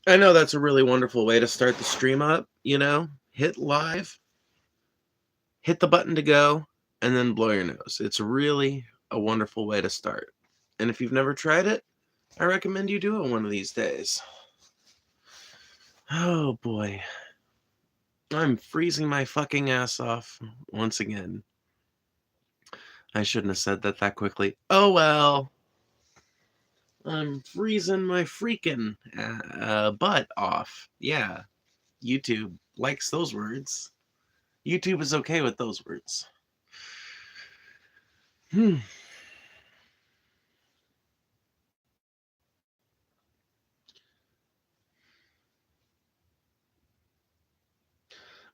I know that's a really wonderful way to start the stream up, hit live, hit the button to go, and then blow your nose. It's really a wonderful way to start. And if you've never tried it, I recommend you do it one of these days. Oh boy. I'm freezing my fucking ass off once again. I shouldn't have said that quickly. Oh well. I'm freezing my freaking butt off. Yeah. YouTube likes those words. YouTube is okay with those words.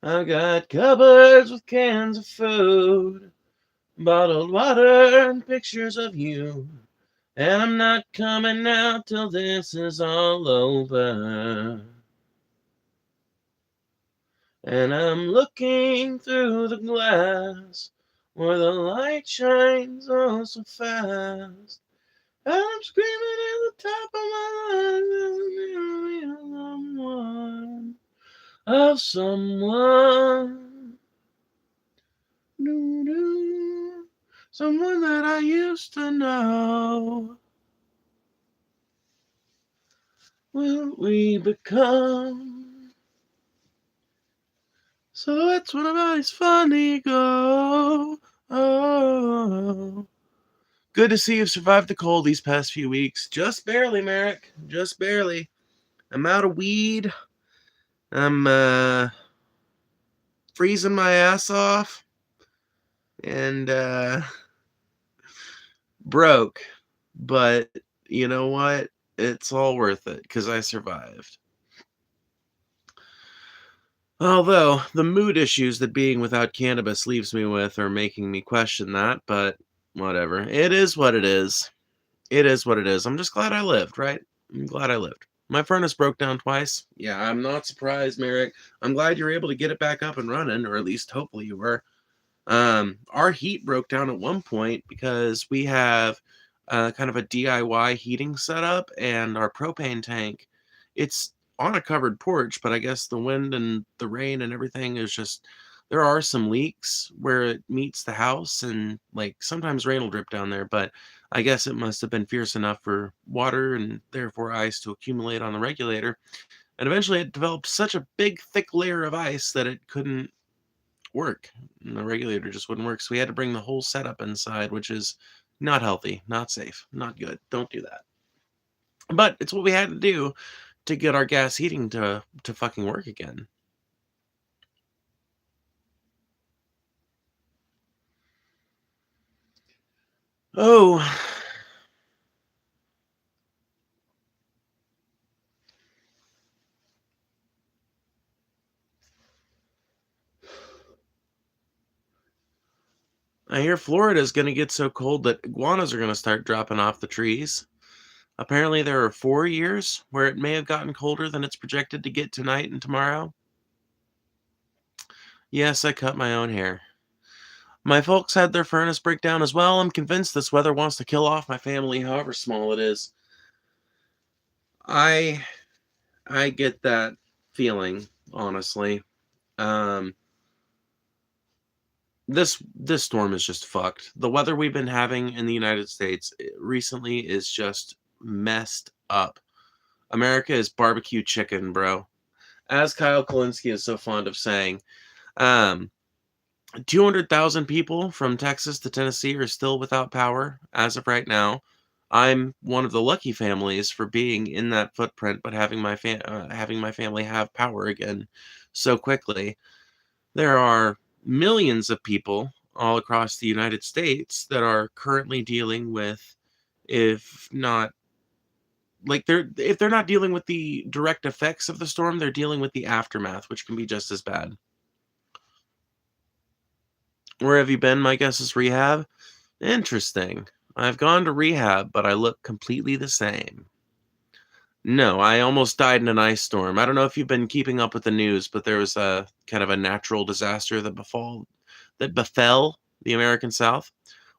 I've got cupboards with cans of food, bottled water, and pictures of you. And I'm not coming out till this is all over. And I'm looking through the glass where the light shines oh so fast. And I'm screaming at the top of my lungs of someone. Someone that I used to know. Will we become? So it's one of these funny go. Oh. Good to see you've survived the cold these past few weeks. Just barely, Merrick. Just barely. I'm out of weed. I'm freezing my ass off. And broke. But you know what? It's all worth it because I survived. Although the mood issues that being without cannabis leaves me with are making me question that, but whatever. It is what it is. It is what it is. I'm just glad I lived, right? I'm glad I lived. My furnace broke down twice. Yeah, I'm not surprised, Merrick. I'm glad you're able to get it back up and running, or at least hopefully you were. Our heat broke down at one point because we have kind of a DIY heating setup, and our propane tank, it's on a covered porch, but I guess the wind and the rain and everything is just, there are some leaks where it meets the house, and like sometimes rain will drip down there, but I guess it must have been fierce enough for water and therefore ice to accumulate on the regulator. And eventually it developed such a big, thick layer of ice that it couldn't work. And the regulator just wouldn't work. So we had to bring the whole setup inside, which is not healthy, not safe, not good. Don't do that. But it's what we had to do to get our gas heating to fucking work again. Oh. I hear Florida is going to get so cold that iguanas are going to start dropping off the trees. Apparently, there are 4 years where it may have gotten colder than it's projected to get tonight and tomorrow. Yes, I cut my own hair. My folks had their furnace break down as well. I'm convinced this weather wants to kill off my family, however small it is. I get that feeling, honestly. This storm is just fucked. The weather we've been having in the United States recently is just messed up. America is barbecue chicken, bro. As Kyle Kalinske is so fond of saying, 200,000 people from Texas to Tennessee are still without power as of right now. I'm one of the lucky families for being in that footprint, but having my family have power again so quickly. There are millions of people all across the United States that are currently dealing with, if they're not dealing with the direct effects of the storm, they're dealing with the aftermath, which can be just as bad. Where have you been? My guess is rehab. Interesting. I've gone to rehab, but I look completely the same. No, I almost died in an ice storm. I don't know if you've been keeping up with the news, but there was a kind of a natural disaster that befell the American South.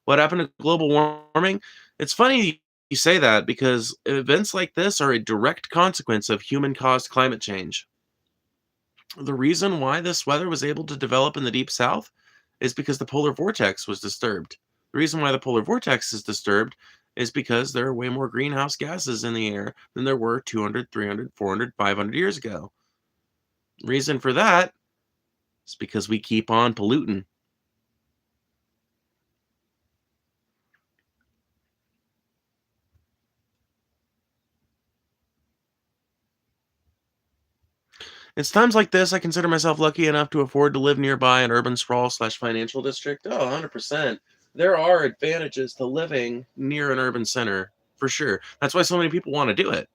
What happened to global warming? It's funny You say that because events like this are a direct consequence of human-caused climate change. The reason why this weather was able to develop in the deep south is because the polar vortex was disturbed. The reason why the polar vortex is disturbed is because there are way more greenhouse gases in the air than there were 200, 300, 400, 500 years ago. Reason for that is because we keep on polluting. It's times like this I consider myself lucky enough to afford to live nearby an urban sprawl slash financial district. Oh, 100%. There are advantages to living near an urban center, for sure. That's why so many people want to do it.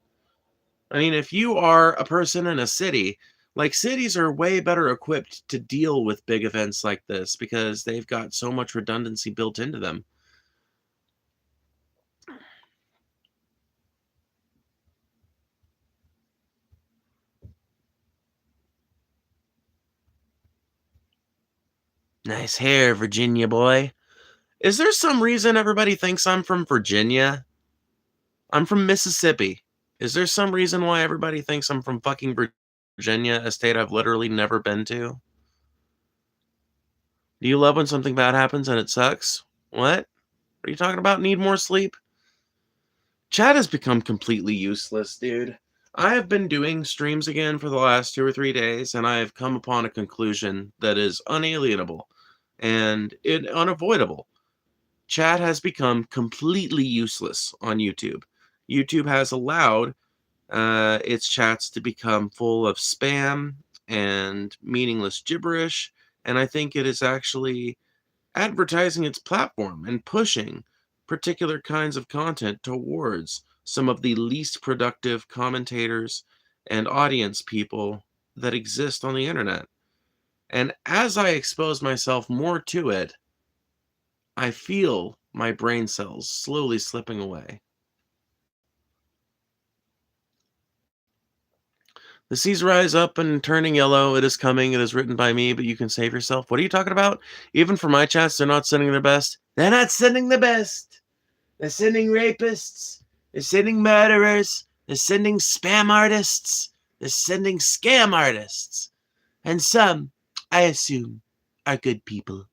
I mean, if you are a person in a city, like cities are way better equipped to deal with big events like this because they've got so much redundancy built into them. Nice hair, Virginia boy. Is there some reason everybody thinks I'm from Virginia? I'm from Mississippi. Is there some reason why everybody thinks I'm from fucking Virginia, a state I've literally never been to? Do you love when something bad happens and it sucks? What? What are you talking about? Need more sleep? Chat has become completely useless, dude. I have been doing streams again for the last 2 or 3 days, and I have come upon a conclusion that is unalienable and unavoidable. Chat has become completely useless on YouTube. YouTube has allowed its chats to become full of spam and meaningless gibberish, and I think it is actually advertising its platform and pushing particular kinds of content towards some of the least productive commentators and audience people that exist on the internet. And as I expose myself more to it, I feel my brain cells slowly slipping away. The seas rise up and turning yellow. It is coming. It is written by me, but you can save yourself. What are you talking about? Even for my chats, they're not sending their best. They're not sending the best. They're sending rapists. They're sending murderers. They're sending spam artists. They're sending scam artists. And some, I assume, are good people.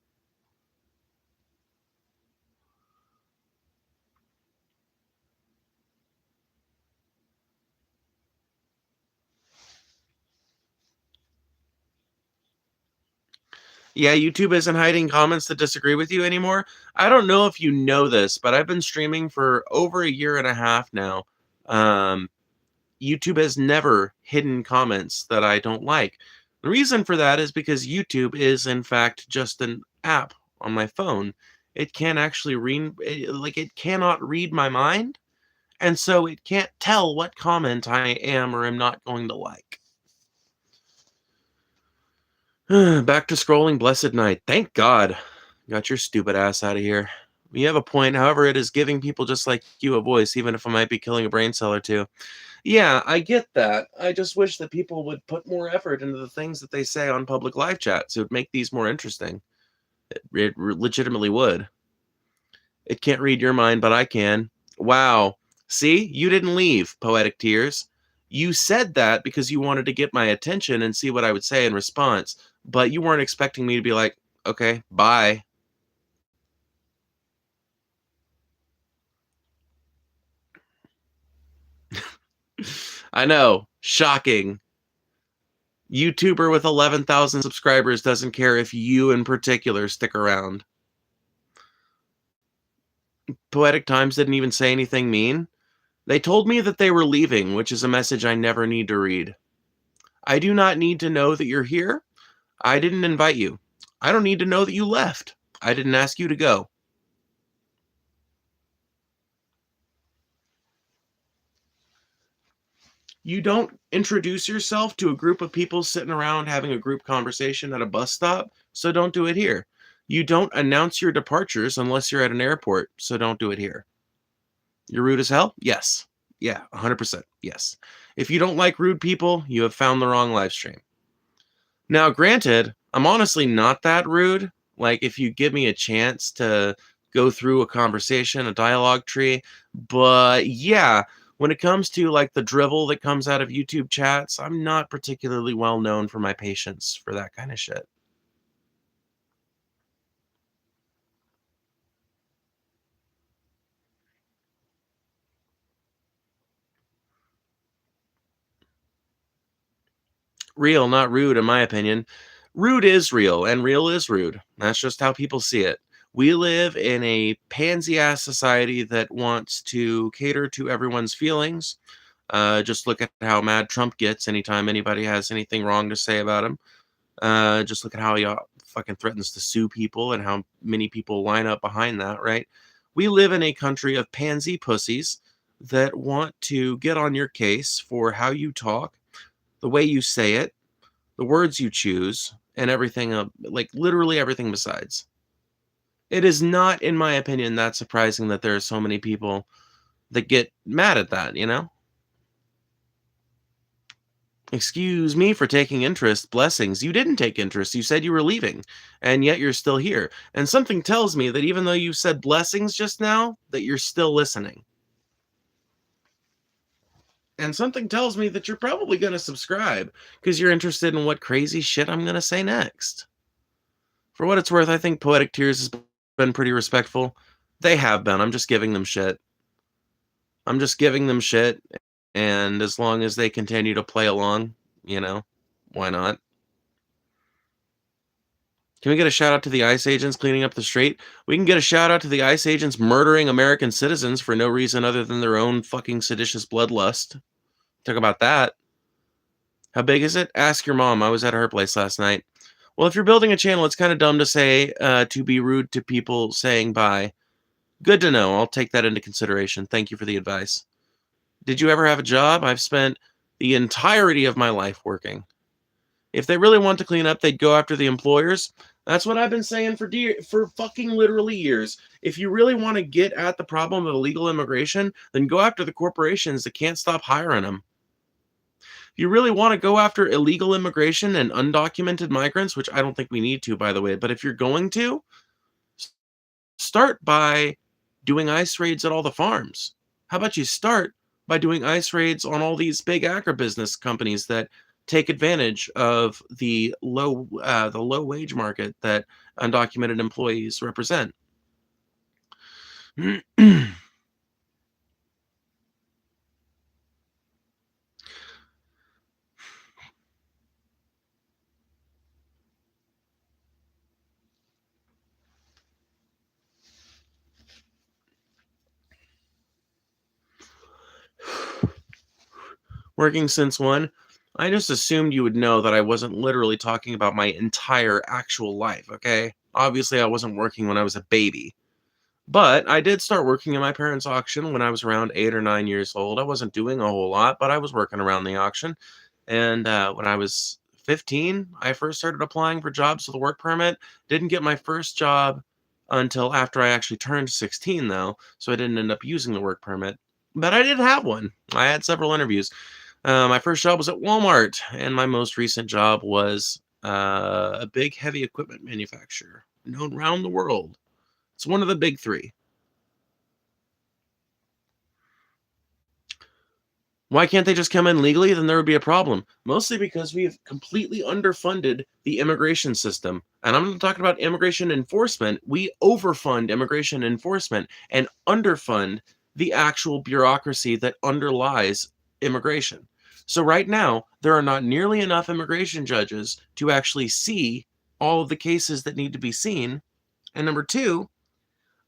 Yeah, YouTube isn't hiding comments that disagree with you anymore. I don't know if you know this, but I've been streaming for over a year and a half now. YouTube has never hidden comments that I don't like. The reason for that is because YouTube is, in fact, just an app on my phone. It can't actually read, it cannot read my mind, and so it can't tell what comment I am or am not going to like. Back to scrolling, blessed night. Thank God. Got your stupid ass out of here. You have a point. However, it is giving people just like you a voice, even if I might be killing a brain cell or two. Yeah, I get that. I just wish that people would put more effort into the things that they say on public live chats. It would make these more interesting. It legitimately would. It can't read your mind, but I can. Wow. See? You didn't leave, Poetic Tears. You said that because you wanted to get my attention and see what I would say in response, but you weren't expecting me to be like, okay, bye. I know. Shocking. YouTuber with 11,000 subscribers doesn't care if you in particular stick around. Poetic Times didn't even say anything mean. They told me that they were leaving, which is a message I never need to read. I do not need to know that you're here. I didn't invite you. I don't need to know that you left. I didn't ask you to go. You don't introduce yourself to a group of people sitting around having a group conversation at a bus stop, so don't do it here. You don't announce your departures unless you're at an airport, so don't do it here. You're rude as hell? Yes. Yeah, 100%. Yes. If you don't like rude people, you have found the wrong live stream. Now, granted, I'm honestly not that rude. Like, if you give me a chance to go through a conversation, a dialogue tree. But yeah, when it comes to like the drivel that comes out of YouTube chats, I'm not particularly well known for my patience for that kind of shit. Real, not rude, in my opinion. Rude is real, and real is rude. That's just how people see it. We live in a pansy ass society that wants to cater to everyone's feelings. Just look at how mad Trump gets anytime anybody has anything wrong to say about him. Just look at how he fucking threatens to sue people and how many people line up behind that, right? We live in a country of pansy pussies that want to get on your case for how you talk, the way you say it, the words you choose, and everything, like literally everything besides. It is not, in my opinion, that surprising that there are so many people that get mad at that, you know? Excuse me for taking interest. Blessings. You didn't take interest. You said you were leaving, and yet you're still here. And something tells me that even though you said blessings just now, that you're still listening. And something tells me that you're probably going to subscribe because you're interested in what crazy shit I'm going to say next. For what it's worth, I think Poetic Tears has been pretty respectful. They have been. I'm just giving them shit. I'm just giving them shit. And as long as they continue to play along, you know, why not? Can we get a shout out to the ICE agents cleaning up the street? We can get a shout out to the ICE agents murdering American citizens for no reason other than their own fucking seditious bloodlust. Talk about that. How big is it? Ask your mom. I was at her place last night. Well, if you're building a channel, it's kind of dumb to say, to be rude to people saying bye. Good to know. I'll take that into consideration. Thank you for the advice. Did you ever have a job? I've spent the entirety of my life working. If they really want to clean up, they'd go after the employers. That's what I've been saying for fucking literally years. If you really want to get at the problem of illegal immigration, then go after the corporations that can't stop hiring them. If you really want to go after illegal immigration and undocumented migrants, which I don't think we need to, by the way, but if you're going to, start by doing ICE raids at all the farms. How about you start by doing ICE raids on all these big agribusiness companies that take advantage of the low wage market that undocumented employees represent? Working since when? I just assumed you would know that I wasn't literally talking about my entire actual life, okay? Obviously, I wasn't working when I was a baby. But I did start working in my parents' auction when I was around 8 or 9 years old. I wasn't doing a whole lot, but I was working around the auction. And when I was 15, I first started applying for jobs with a work permit. Didn't get my first job until after I actually turned 16, though, so I didn't end up using the work permit. But I did have one. I had several interviews. My first job was at Walmart, and my most recent job was a big heavy equipment manufacturer known around the world. It's one of the big three. Why can't they just come in legally? Then there would be a problem. Mostly because we have completely underfunded the immigration system. And I'm not talking about immigration enforcement. We overfund immigration enforcement and underfund the actual bureaucracy that underlies immigration. So right now, there are not nearly enough immigration judges to actually see all of the cases that need to be seen. And number two,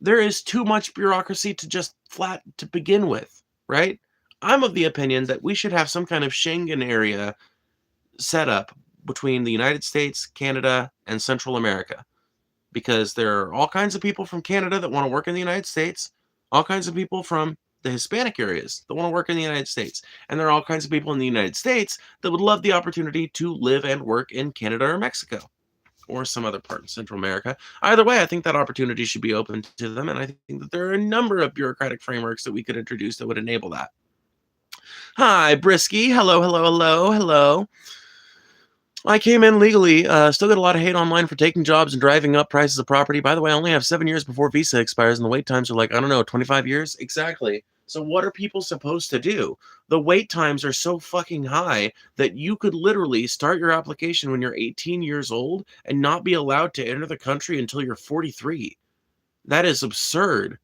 there is too much bureaucracy to just flat to begin with, right? I'm of the opinion that we should have some kind of Schengen area set up between the United States, Canada, and Central America, because there are all kinds of people from Canada that want to work in the United States, all kinds of people from the Hispanic areas that want to work in the United States, and there are all kinds of people in the United States that would love the opportunity to live and work in Canada or Mexico, or some other part in Central America. Either way, I think that opportunity should be open to them, and I think that there are a number of bureaucratic frameworks that we could introduce that would enable that. Hi, Brisky. Hello, hello, hello, hello. I came in legally, still get a lot of hate online for taking jobs and driving up prices of property. By the way, I only have 7 years before visa expires, and the wait times are like, I don't know, 25 years? Exactly. So what are people supposed to do? The wait times are so fucking high that you could literally start your application when you're 18 years old and not be allowed to enter the country until you're 43. That is absurd.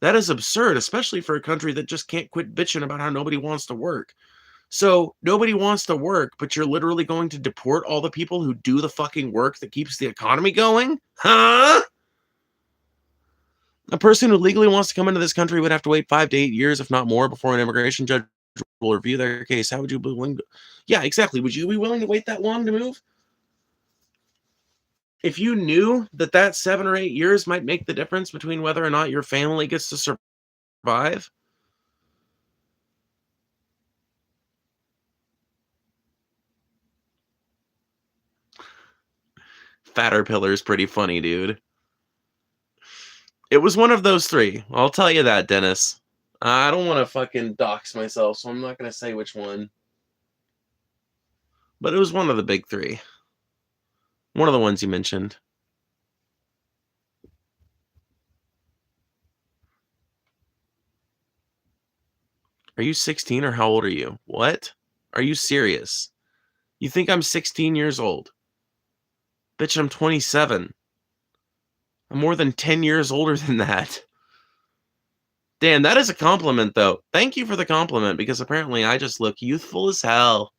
That is absurd, especially for a country that just can't quit bitching about how nobody wants to work. So nobody wants to work, but you're literally going to deport all the people who do the fucking work that keeps the economy going? Huh? A person who legally wants to come into this country would have to wait 5 to 8 years, if not more, before an immigration judge will review their case. How would you be willing to? Yeah, exactly. Would you be willing to wait that long to move? If you knew that that 7 or 8 years might make the difference between whether or not your family gets to survive? Fatterpillar's pretty funny, dude. It was one of those 3. I'll tell you that, Dennis. I don't want to fucking dox myself, so I'm not going to say which one. But it was one of the big 3. One of the ones you mentioned. Are you 16 or how old are you? What? Are you serious? You think I'm 16 years old? Bitch, I'm 27. I'm more than 10 years older than that. Damn, that is a compliment, though. Thank you for the compliment, because apparently I just look youthful as hell.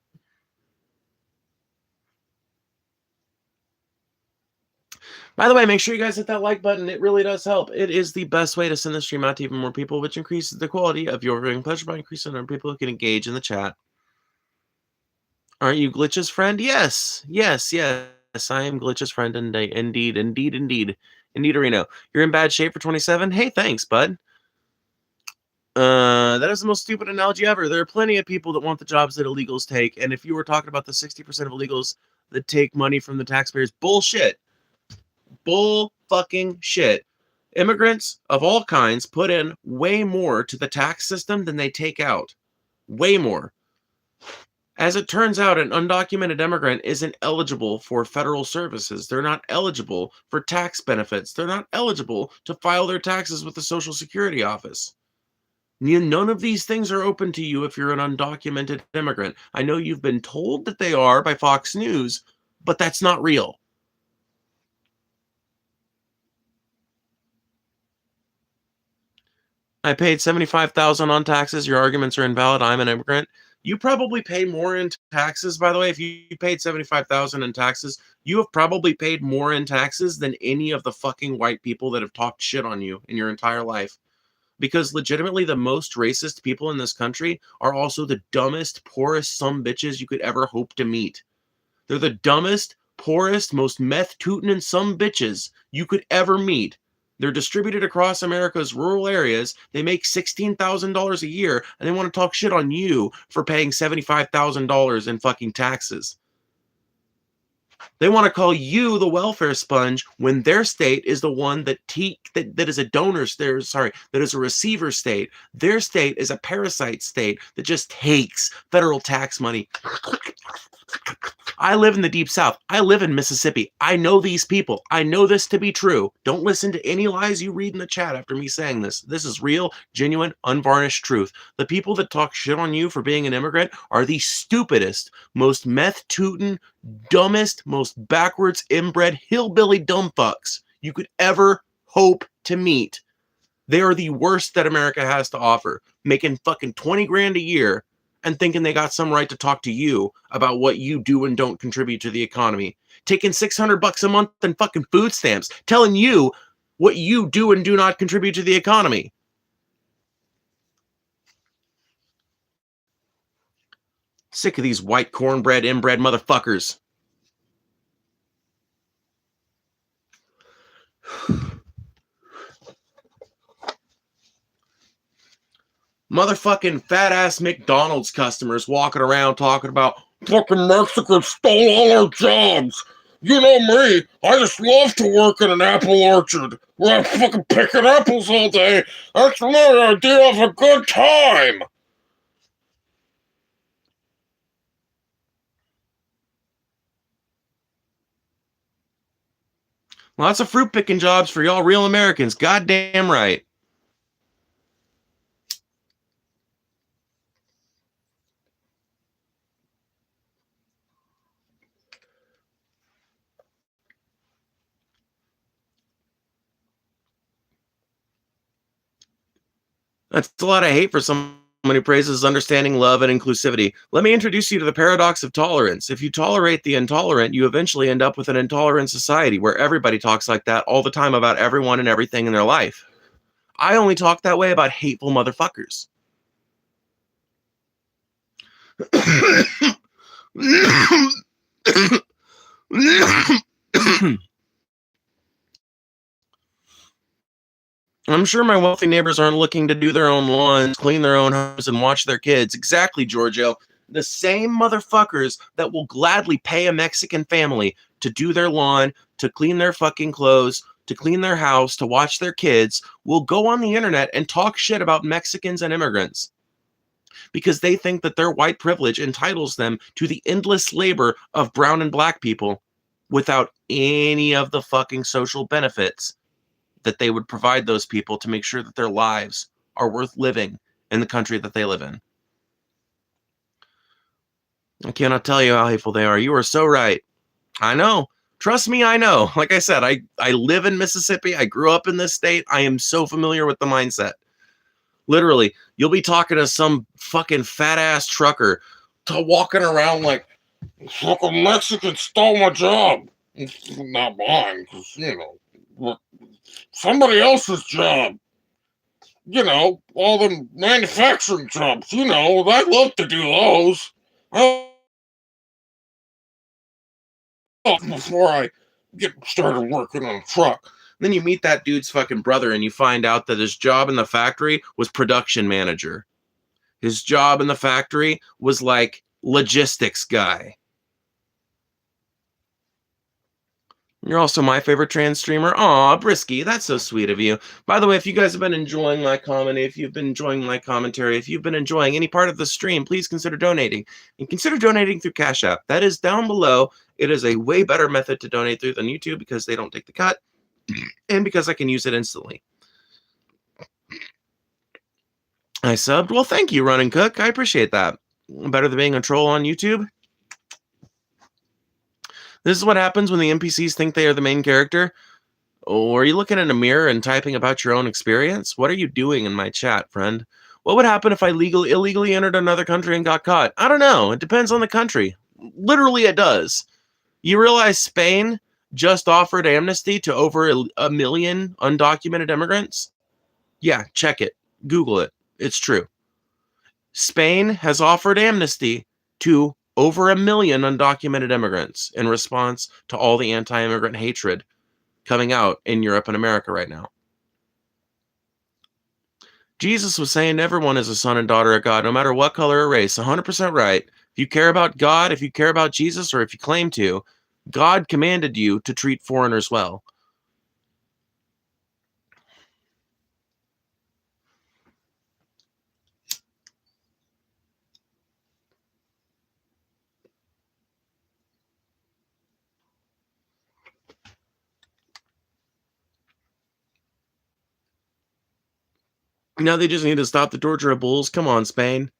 By the way, make sure you guys hit that like button. It really does help. It is the best way to send the stream out to even more people, which increases the quality of your viewing pleasure by increasing the number of people who can engage in the chat. Aren't you Glitch's friend? Yes. Yes, yes. I am Glitch's friend, indeed, Reno. You're in bad shape for 27? Hey, thanks, bud. That is the most stupid analogy ever. There are plenty of people that want the jobs that illegals take, and if you were talking about the 60% of illegals that take money from the taxpayers, bullshit. Bull fucking shit. Immigrants of all kinds put in way more to the tax system than they take out. Way more. As it turns out, an undocumented immigrant isn't eligible for federal services. They're not eligible for tax benefits. They're not eligible to file their taxes with the Social Security office. None of these things are open to you if you're an undocumented immigrant. I know you've been told that they are by Fox News, but that's not real. I paid $75,000 on taxes. Your arguments are invalid. I'm an immigrant. You probably pay more in taxes, by the way. If you paid $75,000 in taxes, you have probably paid more in taxes than any of the fucking white people that have talked shit on you in your entire life. Because legitimately, the most racist people in this country are also the dumbest, poorest sumbitches you could ever hope to meet. They're the dumbest, poorest, most meth-tootin' and sumbitches you could ever meet. They're distributed across America's rural areas. They make $16,000 a year, and they want to talk shit on you for paying $75,000 in fucking taxes. They want to call you the welfare sponge when their state is the one that is a donor state, that is a receiver state. Their state is a parasite state that just takes federal tax money. I live in the Deep South. I live in Mississippi. I know these people. I know this to be true. Don't listen to any lies you read in the chat after me saying this. This is real, genuine, unvarnished truth. The people that talk shit on you for being an immigrant are the stupidest, most meth-tootin', dumbest, most backwards, inbred, hillbilly dumb fucks you could ever hope to meet. They are the worst that America has to offer, making fucking 20 grand a year and thinking they got some right to talk to you about what you do and don't contribute to the economy. Taking $600 a month in fucking food stamps, telling you what you do and do not contribute to the economy. Sick of these white cornbread, inbred motherfuckers. Motherfucking fat ass McDonald's customers walking around talking about fucking Mexicans stole all our jobs. You know me, I just love to work in an apple orchard where I'm fucking picking apples all day. That's my idea of a good time. Lots of fruit picking jobs for y'all real Americans. Goddamn right. That's a lot of hate for someone who praises understanding, love, and inclusivity. Let me introduce you to the paradox of tolerance. If you tolerate the intolerant, you eventually end up with an intolerant society where everybody talks like that all the time about everyone and everything in their life. I only talk that way about hateful motherfuckers. I'm sure my wealthy neighbors aren't looking to do their own lawns, clean their own homes, and watch their kids. Exactly, Giorgio. The same motherfuckers that will gladly pay a Mexican family to do their lawn, to clean their fucking clothes, to clean their house, to watch their kids, will go on the internet and talk shit about Mexicans and immigrants because they think that their white privilege entitles them to the endless labor of brown and black people without any of the fucking social benefits that they would provide those people to make sure that their lives are worth living in the country that they live in. I cannot tell you how hateful they are. You are so right. I know. Trust me, I know. Like I said, I live in Mississippi. I grew up in this state. I am so familiar with the mindset. Literally, you'll be talking to some fucking fat ass trucker walking around like, fucking Mexican stole my job. It's not mine, because, somebody else's job. All the manufacturing jobs, I love to do those. Before I get started working on a truck. Then you meet that dude's fucking brother and you find out that his job in the factory was production manager. His job in the factory was like logistics guy. You're also my favorite trans streamer. Aw, Brisky, that's so sweet of you. By the way, if you guys have been enjoying my comedy, if you've been enjoying my commentary, if you've been enjoying any part of the stream, please consider donating. And consider donating through CashApp. That is down below. It is a way better method to donate through than YouTube because they don't take the cut and because I can use it instantly. I subbed. Well, thank you, Run and Cook. I appreciate that. Better than being a troll on YouTube. This is what happens when the NPCs think they are the main character. Or are you looking in a mirror and typing about your own experience? What are you doing in my chat, friend? What would happen if I illegally entered another country and got caught? I don't know. It depends on the country. Literally, it does. You realize Spain just offered amnesty to over a million undocumented immigrants? Yeah, check it. Google it. It's true. Spain has offered amnesty to over 1 million undocumented immigrants in response to all the anti-immigrant hatred coming out in Europe and America right now. Jesus was saying everyone is a son and daughter of God, no matter what color or race. 100% right. If you care about God, if you care about Jesus, or if you claim to, God commanded you to treat foreigners well. Now they just need to stop the torture of bulls. Come on, Spain.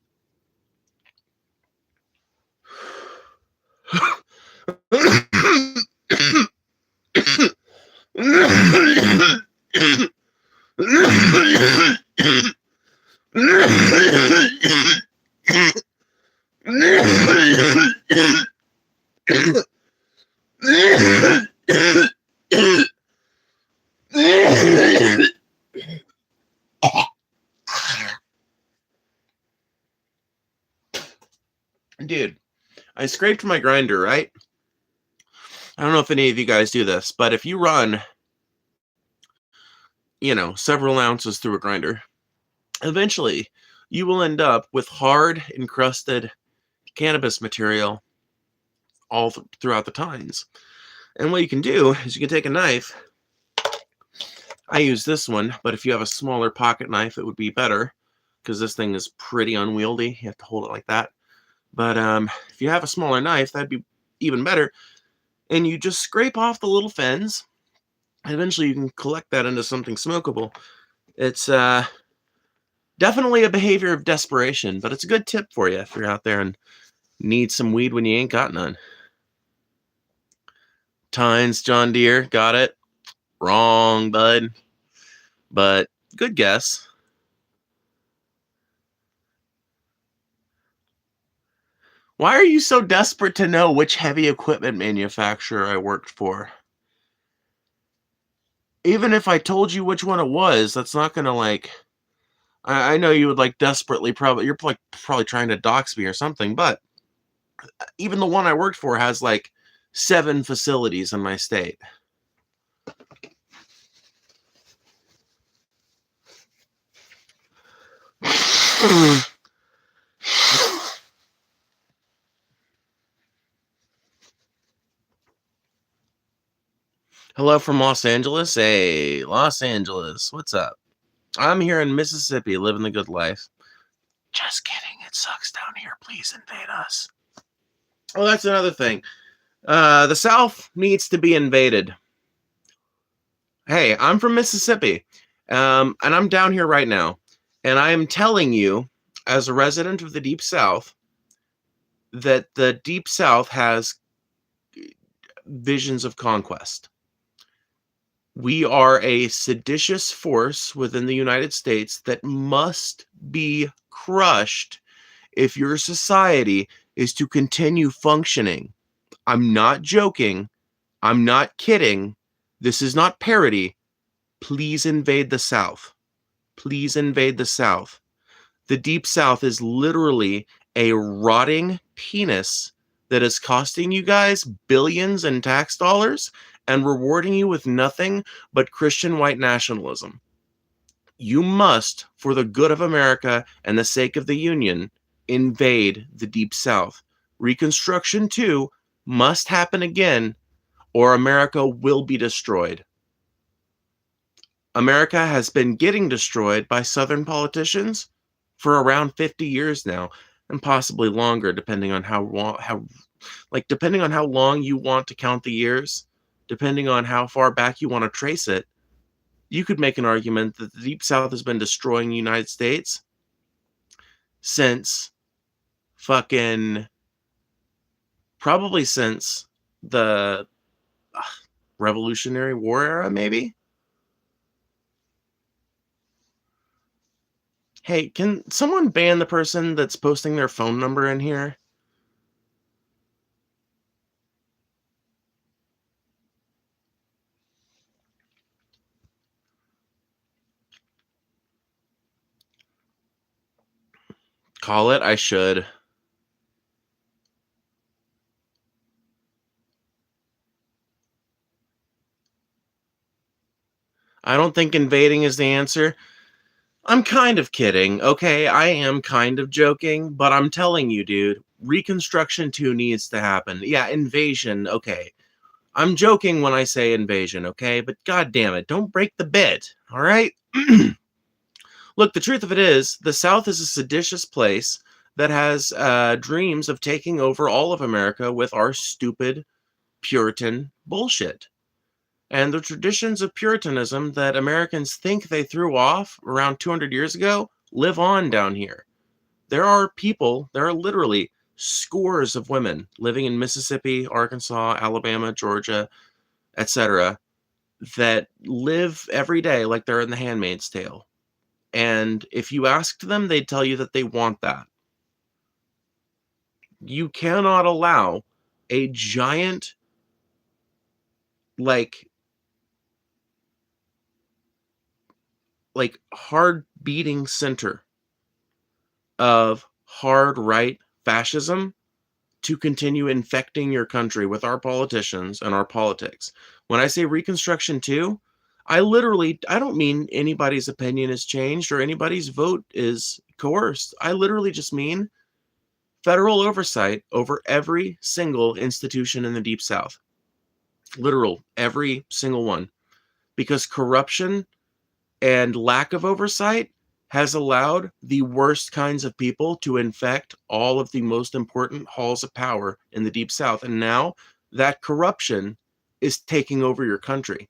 Dude, I scraped my grinder, right? I don't know if any of you guys do this, but if you run, several ounces through a grinder, eventually you will end up with hard, encrusted cannabis material all throughout the tines. And what you can do is you can take a knife. I use this one, but if you have a smaller pocket knife, it would be better because this thing is pretty unwieldy. You have to hold it like that. But if you have a smaller knife, that'd be even better. And you just scrape off the little fins Eventually, you can collect that into something smokable. It's definitely a behavior of desperation, but it's a good tip for you if you're out there and need some weed when you ain't got none. Tynes, John Deere, got it. Wrong, bud. But good guess. Why are you so desperate to know which heavy equipment manufacturer I worked for? Even if I told you which one it was, that's not gonna like. I know you would like desperately you're like probably trying to dox me or something, but even the one I worked for has like 7 facilities in my state. Hello from Los Angeles. Hey, Los Angeles. What's up? I'm here in Mississippi living the good life. Just kidding. It sucks down here. Please invade us. Oh, that's another thing. The South needs to be invaded. Hey, I'm from Mississippi, and I'm down here right now. And I am telling you, as a resident of the Deep South, that the Deep South has visions of conquest. We are a seditious force within the United States that must be crushed if your society is to continue functioning. I'm not joking. I'm not kidding. This is not parody. Please invade the South. Please invade the South. The Deep South is literally a rotting penis that is costing you guys billions in tax dollars and rewarding you with nothing but Christian white nationalism. You must, for the good of America and the sake of the Union, invade the Deep South. Reconstruction 2 must happen again, or America will be destroyed. America has been getting destroyed by Southern politicians for around 50 years now, and possibly longer, depending on how long you want to count the years, depending on how far back you want to trace it. You could make an argument that the Deep South has been destroying the United States since probably since the Revolutionary War era, maybe. Hey, can someone ban the person that's posting their phone number in here? Call it, I should. I don't think invading is the answer. I'm kind of kidding, okay? I am kind of joking, but I'm telling you, dude, Reconstruction 2 needs to happen. Yeah, invasion, okay. I'm joking when I say invasion, okay? But god damn it, don't break the bit, all right? Look, the truth of it is, the South is a seditious place that has dreams of taking over all of America with our stupid Puritan bullshit. And the traditions of Puritanism that Americans think they threw off around 200 years ago live on down here. There are literally scores of women living in Mississippi, Arkansas, Alabama, Georgia, etc., that live every day like they're in The Handmaid's Tale. And if you asked them, they'd tell you that they want that. You cannot allow a giant, like hard beating center of hard right fascism to continue infecting your country with our politicians and our politics. When I say Reconstruction 2, I don't mean anybody's opinion is changed or anybody's vote is coerced. I literally just mean federal oversight over every single institution in the Deep South. Literal, every single one. Because corruption and lack of oversight has allowed the worst kinds of people to infect all of the most important halls of power in the Deep South. And now that corruption is taking over your country.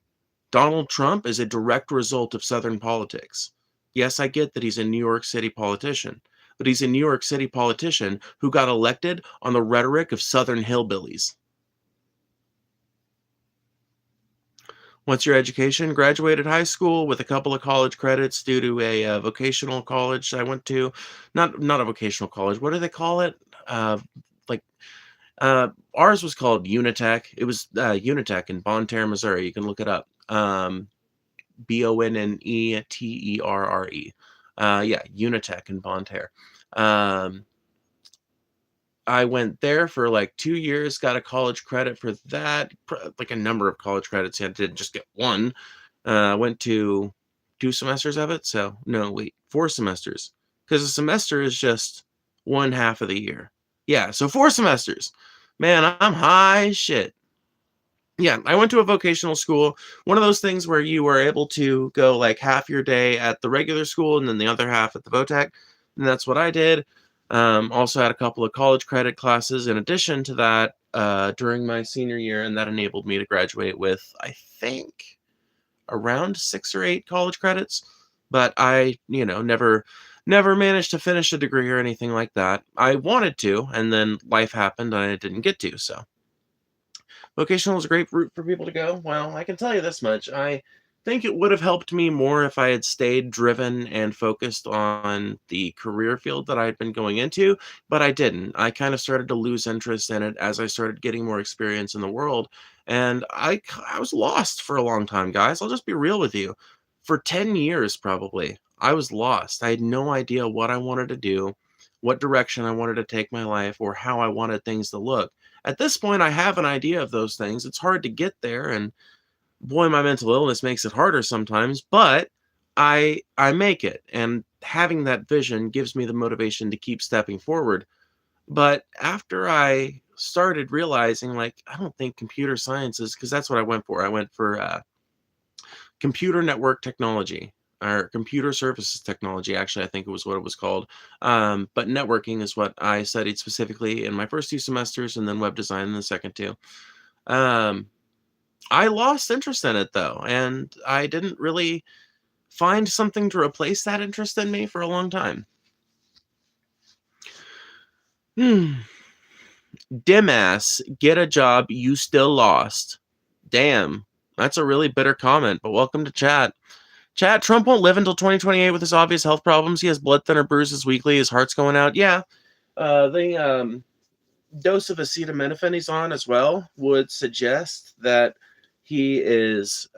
Donald Trump is a direct result of Southern politics. Yes, I get that he's a New York City politician, but he's a New York City politician who got elected on the rhetoric of Southern hillbillies. What's your education? Graduated high school with a couple of college credits due to a vocational college I went to. Not a vocational college. What do they call it? Like ours was called Unitech. It was Unitech in Bonne Terre, Missouri. You can look it up. Bonneterre. Yeah, Unitech in Bonne Terre. I went there for like 2 years, got a college credit for that, like a number of college credits. I didn't just get one. Went to 2 semesters of it. So, no, wait, 4 semesters. Because a semester is just one half of the year. Yeah, so 4 semesters. Man, I'm high as shit. Yeah, I went to a vocational school. One of those things where you were able to go like half your day at the regular school and then the other half at the VOTEC. And that's what I did. Also had a couple of college credit classes in addition to that during my senior year, and that enabled me to graduate with, I think, around 6 or 8 college credits. But I, never managed to finish a degree or anything like that. I wanted to, and then life happened and I didn't get to, so. Vocational is a great route for people to go. Well, I can tell you this much. I think it would have helped me more if I had stayed driven and focused on the career field that I had been going into, but I didn't. I kind of started to lose interest in it as I started getting more experience in the world, and I was lost for a long time, guys. I'll just be real with you. For 10 years, probably, I was lost. I had no idea what I wanted to do, what direction I wanted to take my life, or how I wanted things to look. At this point, I have an idea of those things. It's hard to get there, and boy, my mental illness makes it harder sometimes, but I make it, and having that vision gives me the motivation to keep stepping forward. But after I started realizing, like, I don't think computer science is, because that's what I went for. I went for computer network technology, or computer services technology, actually, I think it was what it was called. But networking is what I studied specifically in my first 2 semesters, and then web design in the second 2. I lost interest in it, though, and I didn't really find something to replace that interest in me for a long time. Dim ass, get a job you still lost. Damn, that's a really bitter comment, but welcome to chat. Chat, Trump won't live until 2028 with his obvious health problems. He has blood thinner bruises weekly. His heart's going out. Yeah, the dose of acetaminophen he's on as well would suggest that he is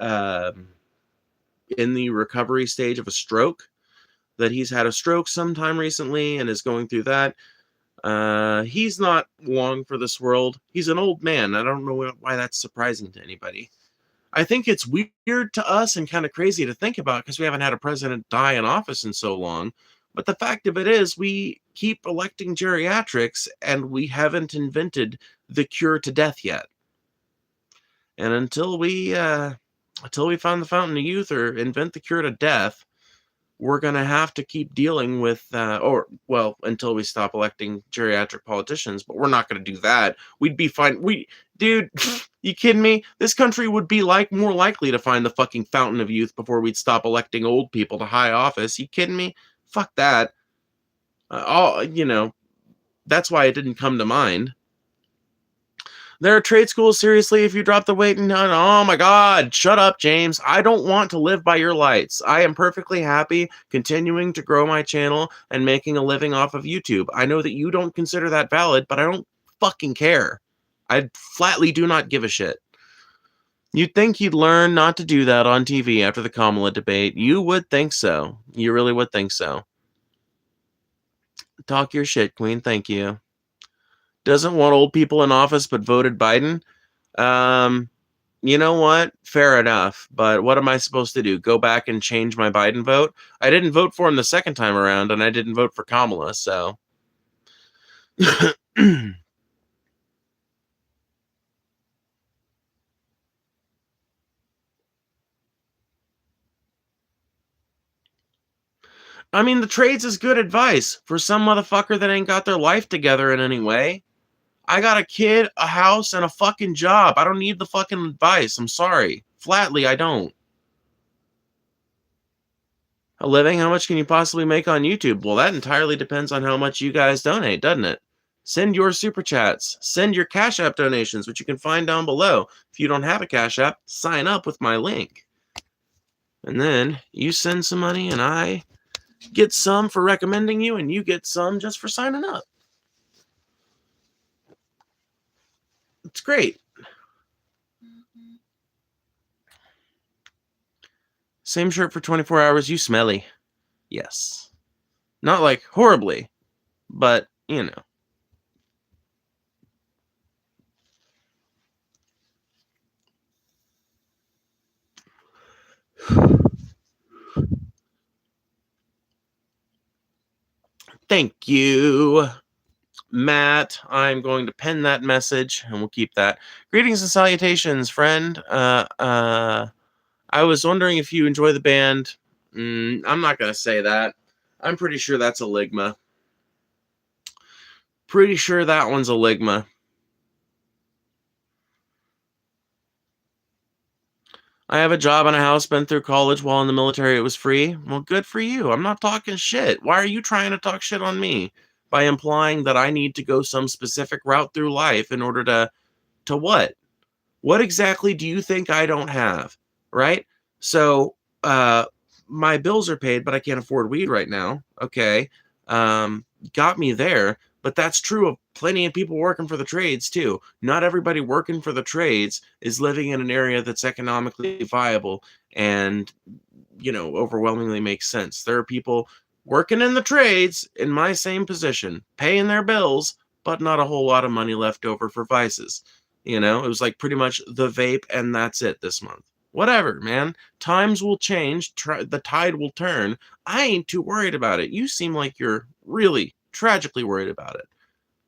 in the recovery stage of a stroke, that he's had a stroke sometime recently and is going through that. He's not long for this world. He's an old man. I don't know why that's surprising to anybody. I think it's weird to us and kind of crazy to think about because we haven't had a president die in office in so long. But the fact of it is, we keep electing geriatrics and we haven't invented the cure to death yet. And until we find the fountain of youth or invent the cure to death, we're going to have to keep dealing with, until we stop electing geriatric politicians, but we're not going to do that. We'd be fine. Dude, you kidding me? This country would be more likely to find the fucking fountain of youth before we'd stop electing old people to high office. You kidding me? Fuck that. That's why it didn't come to mind. There are trade schools, seriously, if you drop the weight and oh my God, shut up, James. I don't want to live by your lights. I am perfectly happy continuing to grow my channel and making a living off of YouTube. I know that you don't consider that valid, but I don't fucking care. I flatly do not give a shit. You'd think he'd learn not to do that on TV after the Kamala debate. You would think so. You really would think so. Talk your shit, Queen. Thank you. Doesn't want old people in office but voted Biden. You know what? Fair enough. But what am I supposed to do? Go back and change my Biden vote? I didn't vote for him the second time around, and I didn't vote for Kamala, so. I mean, the trades is good advice for some motherfucker that ain't got their life together in any way. I got a kid, a house, and a fucking job. I don't need the fucking advice. I'm sorry. Flatly, I don't. A living? How much can you possibly make on YouTube? Well, that entirely depends on how much you guys donate, doesn't it? Send your super chats. Send your Cash App donations, which you can find down below. If you don't have a Cash App, sign up with my link. And then you send some money, and I get some for recommending you, and you get some just for signing up. It's great. Same shirt for 24 hours. You smelly. Yes. Not like horribly, but, you know. Thank you, Matt. I'm going to pen that message, and we'll keep that. Greetings and salutations, friend. I was wondering if you enjoy the band. I'm not going to say that. I'm pretty sure that's a ligma. Pretty sure that one's a ligma. I have a job and a house, been through college while in the military. It was free. Well, good for you. I'm not talking shit. Why are you trying to talk shit on me by implying that I need to go some specific route through life in order to what? What exactly do you think I don't have? Right? So, my bills are paid, but I can't afford weed right now. Okay. Got me there. But that's true of plenty of people working for the trades too. Not everybody working for the trades is living in an area that's economically viable and, overwhelmingly makes sense. There are people working in the trades in my same position, paying their bills, but not a whole lot of money left over for vices. It was like pretty much the vape and that's it this month. Whatever, man. Times will change. The tide will turn. I ain't too worried about it. You seem like you're really tragically worried about it.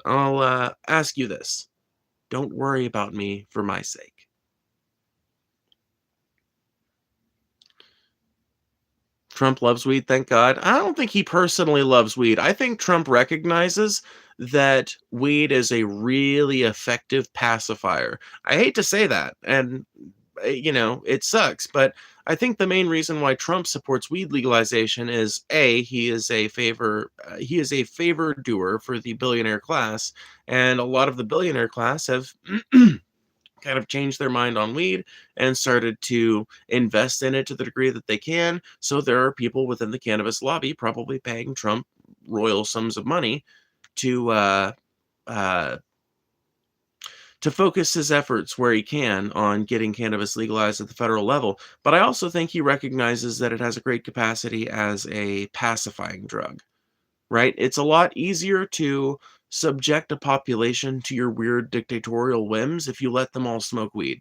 I'll ask you this. Don't worry about me for my sake. Trump loves weed, thank God. I don't think he personally loves weed. I think Trump recognizes that weed is a really effective pacifier. I hate to say that, and it sucks, but I think the main reason why Trump supports weed legalization is he is a favor doer for the billionaire class, and a lot of the billionaire class have kind of changed their mind on weed and started to invest in it to the degree that they can. So there are people within the cannabis lobby probably paying Trump royal sums of money to uh, to focus his efforts where he can on getting cannabis legalized at the federal level. But I also think he recognizes that it has a great capacity as a pacifying drug, right? It's a lot easier to subject a population to your weird dictatorial whims if you let them all smoke weed.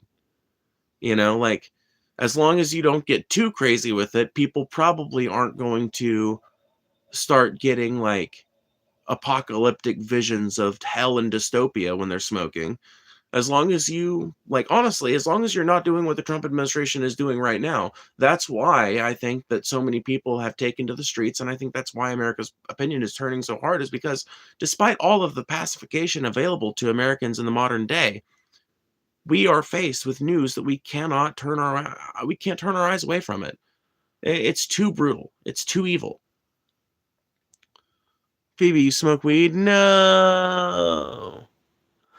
Like, as long as you don't get too crazy with it, people probably aren't going to start getting like apocalyptic visions of hell and dystopia when they're smoking. As long as you, honestly, as long as you're not doing what the Trump administration is doing right now, that's why I think that so many people have taken to the streets. And I think that's why America's opinion is turning so hard, is because despite all of the pacification available to Americans in the modern day, we are faced with news that we can't turn our eyes away from it. It's too brutal. It's too evil. Phoebe, you smoke weed? No.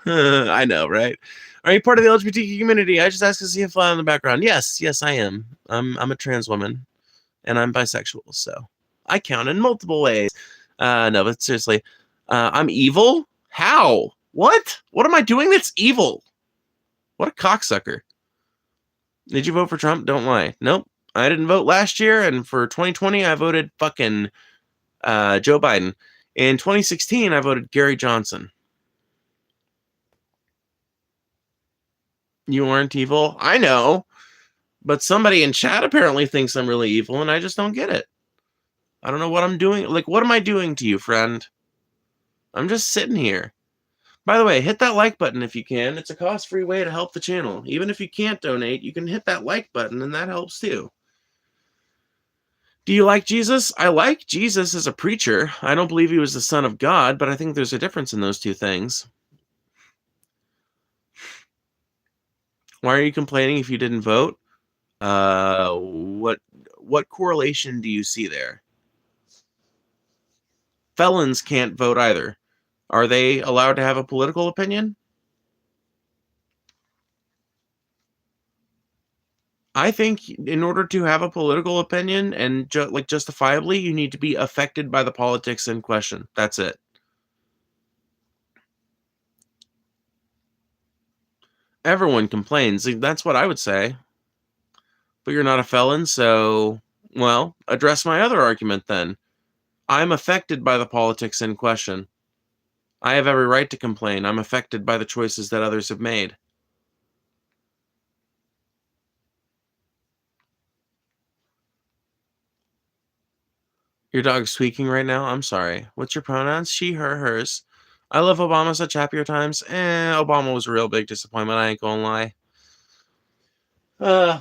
I know, right? Are you part of the LGBTQ community? I just asked to see a fly in the background. Yes, I am. I'm a trans woman, and I'm bisexual, so I count in multiple ways. No, but seriously, I'm evil? How? What? What am I doing that's evil? What a cocksucker. Did you vote for Trump? Don't lie. Nope. I didn't vote last year, and for 2020, I voted fucking Joe Biden. In 2016, I voted Gary Johnson. You weren't evil? I know. But somebody in chat apparently thinks I'm really evil, and I just don't get it. I don't know what I'm doing. Like, what am I doing to you, friend? I'm just sitting here. By the way, hit that like button if you can. It's a cost-free way to help the channel. Even if you can't donate, you can hit that like button, and that helps too. Do you like Jesus? I like Jesus as a preacher. I don't believe he was the son of God, but I think there's a difference in those two things. Why are you complaining if you didn't vote? What what correlation do you see there? Felons can't vote either. Are they allowed to have a political opinion? I think in order to have a political opinion and justifiably, you need to be affected by the politics in question. That's it. Everyone complains. That's what I would say. But you're not a felon, so, well, address my other argument then. I'm affected by the politics in question. I have every right to complain. I'm affected by the choices that others have made. Your dog's squeaking right now? I'm sorry. What's your pronouns? She, her, hers. I love Obama, such happier times. Obama was a real big disappointment, I ain't gonna lie.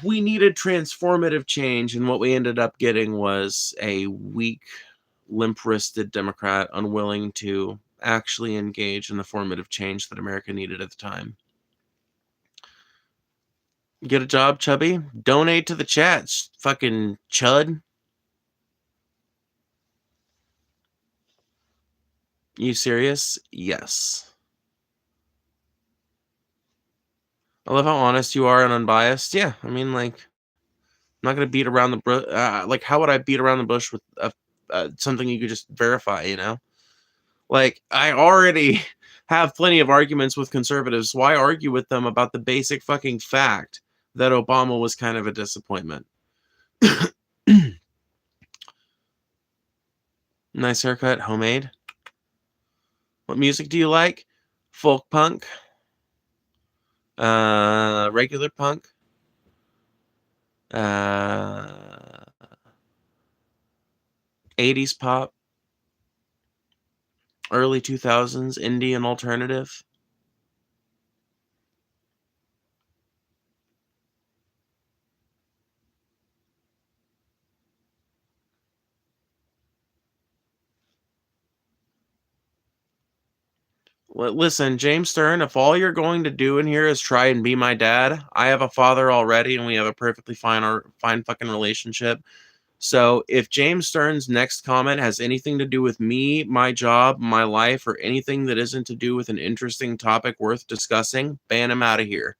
We needed transformative change, and what we ended up getting was a weak, limp-wristed Democrat unwilling to actually engage in the formative change that America needed at the time. Get a job, chubby? Donate to the chats, fucking chud. You serious? Yes. I love how honest you are and unbiased. Yeah, I mean, like, I'm not gonna beat around the bush. Like, how would I beat around the bush with something you could just verify? You know, like I already have plenty of arguments with conservatives. Why argue with them about the basic fucking fact that Obama was kind of a disappointment? Nice haircut, homemade. What music do you like? Folk punk, regular punk, 80s pop, early 2000s indie and alternative. Listen, James Stern, if all you're going to do in here is try and be my dad, I have a father already and we have a perfectly fine fucking relationship. So if James Stern's next comment has anything to do with me, my job, my life, or anything that isn't to do with an interesting topic worth discussing, ban him out of here.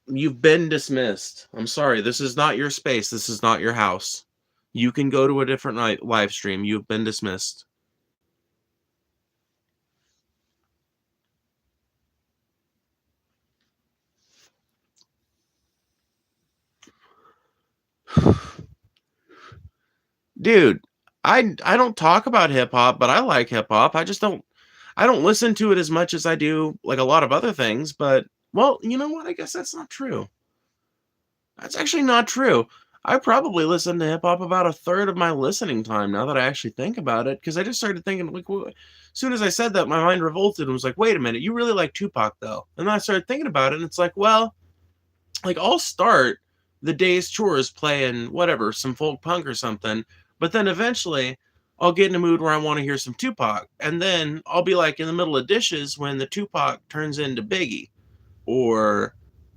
You've been dismissed. I'm sorry. This is not your space. This is not your house. You can go to a different live stream. You've been dismissed. Dude, I don't talk about hip hop, but I like hip hop. I don't listen to it as much as I do like a lot of other things, but well, you know what? I guess that's not true. That's actually not true. I probably listen to hip hop about a third of my listening time now that I actually think about it, because I just started thinking like, as soon as I said that, my mind revolted and was like, wait a minute, you really like Tupac though? And then I started thinking about it, and it's like, well, like I'll start the day's chores playing whatever, some folk punk or something, but then eventually I'll get in a mood where I want to hear some Tupac, and then I'll be like in the middle of dishes when the Tupac turns into Biggie or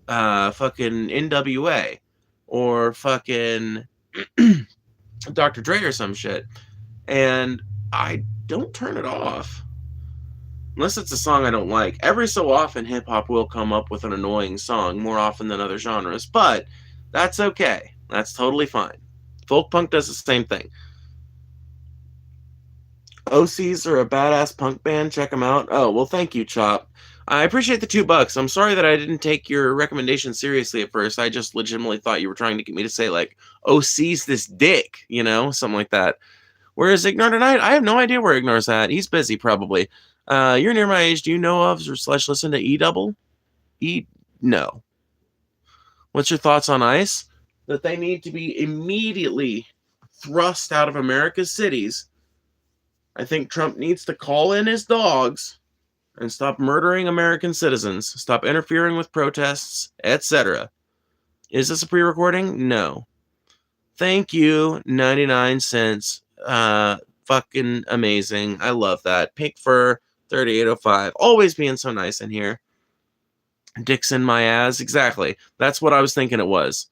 fucking NWA or fucking Dr. Dre or some shit, and I don't turn it off. Unless it's a song I don't like. Every so often, hip hop will come up with an annoying song, more often than other genres, but that's okay. That's totally fine. Folk punk does the same thing. OCs are a badass punk band. Check them out. Oh, well, thank you, Chop. I appreciate the $2. I'm sorry that I didn't take your recommendation seriously at first. I just legitimately thought you were trying to get me to say, like, OC's this dick, you know, something like that. Whereas Ignore tonight, I have no idea where Ignore's at. He's busy, probably. You're near my age. Do you know of or / listen to E-Double? No. What's your thoughts on ICE? That they need to be immediately thrust out of America's cities. I think Trump needs to call in his dogs and stop murdering American citizens, stop interfering with protests, etc. Is this a pre-recording? No. Thank you, 99 cents. Fucking amazing. I love that. Pink Fur 3805. Always being so nice in here. Dicks in my ass. Exactly. That's what I was thinking it was.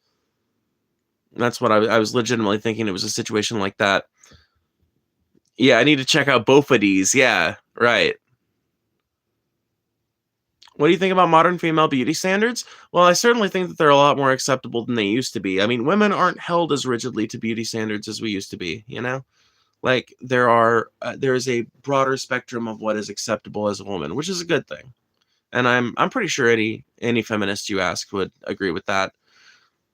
That's what I was legitimately thinking it was a situation like that. Yeah, I need to check out both of these. Yeah, right. What do you think about modern female beauty standards? Well, I certainly think that they're a lot more acceptable than they used to be. I mean, women aren't held as rigidly to beauty standards as we used to be, you know? Like there's a broader spectrum of what is acceptable as a woman, which is a good thing. And I'm pretty sure any feminist you ask would agree with that.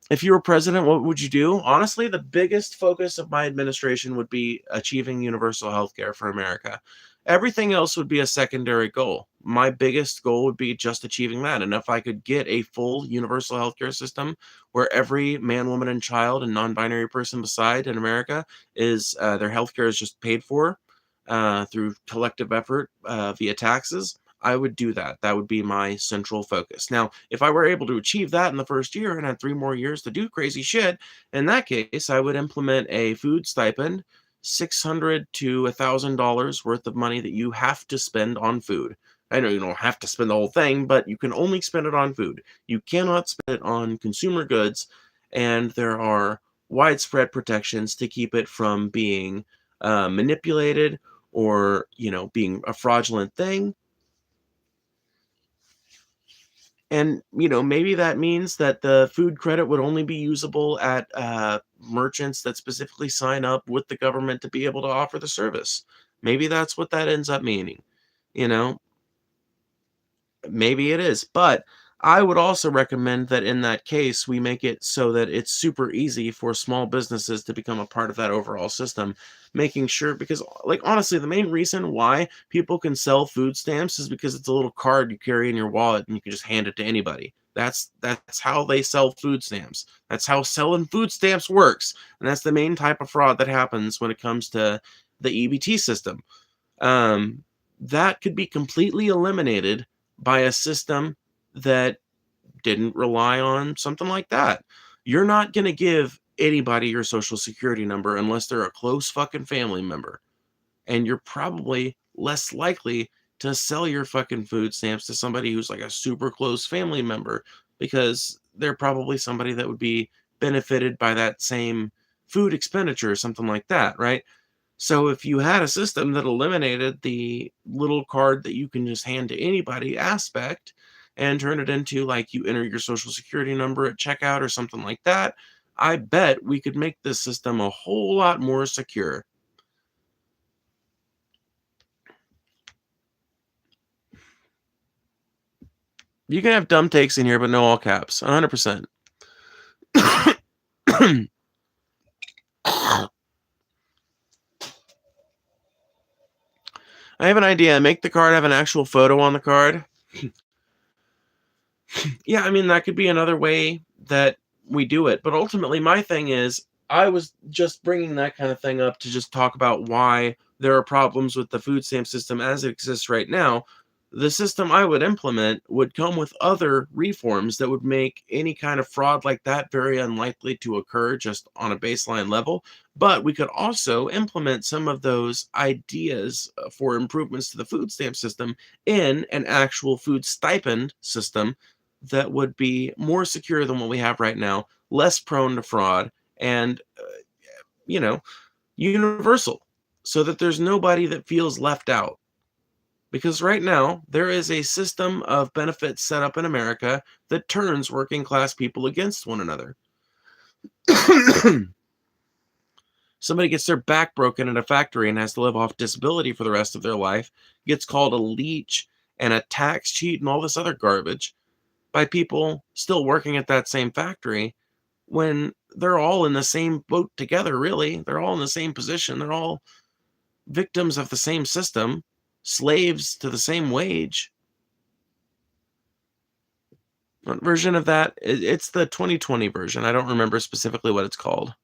If you were president, what would you do? Honestly, the biggest focus of my administration would be achieving universal health care for America. Everything else would be a secondary goal. My biggest goal would be just achieving that. And if I could get a full universal healthcare system where every man, woman, and child and non-binary person beside in America is their healthcare is just paid for through collective effort via taxes, I would do that. That would be my central focus. Now, if I were able to achieve that in the first year and had 3 more years to do crazy shit, in that case, I would implement a food stipend, $600 to $1,000 worth of money that you have to spend on food. I know you don't have to spend the whole thing, but you can only spend it on food. You cannot spend it on consumer goods, and there are widespread protections to keep it from being manipulated or being a fraudulent thing. And, maybe that means that the food credit would only be usable at merchants that specifically sign up with the government to be able to offer the service. Maybe that's what that ends up meaning. You know, Maybe it is, but I would also recommend that in that case, we make it so that it's super easy for small businesses to become a part of that overall system, making sure because like honestly, the main reason why people can sell food stamps is because it's a little card you carry in your wallet and you can just hand it to anybody. That's how they sell food stamps. That's how selling food stamps works. And that's the main type of fraud that happens when it comes to the EBT system. Um, that could be completely eliminated by a system that didn't rely on something like that. You're not going to give anybody your social security number unless they're a close fucking family member. And you're probably less likely to sell your fucking food stamps to somebody who's like a super close family member because they're probably somebody that would be benefited by that same food expenditure or something like that, right? So if you had a system that eliminated the little card that you can just hand to anybody aspect and turn it into like you enter your social security number at checkout or something like that, I bet we could make this system a whole lot more secure. You can have dumb takes in here, but no all caps. 100%. I have an idea. Make the card have an actual photo on the card. Yeah, I mean, that could be another way that we do it. But ultimately, my thing is, I was just bringing that kind of thing up to just talk about why there are problems with the food stamp system as it exists right now. The system I would implement would come with other reforms that would make any kind of fraud like that very unlikely to occur just on a baseline level. But we could also implement some of those ideas for improvements to the food stamp system in an actual food stipend system that would be more secure than what we have right now, less prone to fraud, and you know, universal, so that there's nobody that feels left out. Because right now there is a system of benefits set up in America that turns working class people against one another. Somebody gets their back broken in a factory and has to live off disability for the rest of their life, gets called a leech and a tax cheat and all this other garbage by people still working at that same factory when they're all in the same boat together, really. They're all in the same position. They're all victims of the same system, slaves to the same wage. What version of that? It's the 2020 version. I don't remember specifically what it's called.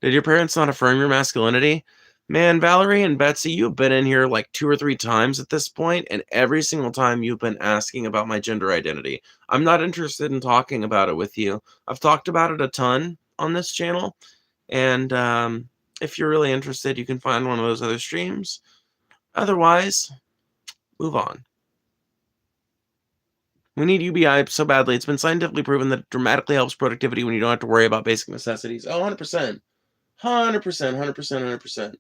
Did your parents not affirm your masculinity? Man, Valerie and Betsy, you've been in here like 2 or 3 times at this point, and every single time you've been asking about my gender identity. I'm not interested in talking about it with you. I've talked about it a ton on this channel, and if you're really interested, you can find one of those other streams. Otherwise, move on. We need UBI so badly. It's been scientifically proven that it dramatically helps productivity when you don't have to worry about basic necessities. Oh, 100%. 100%, 100%, 100%.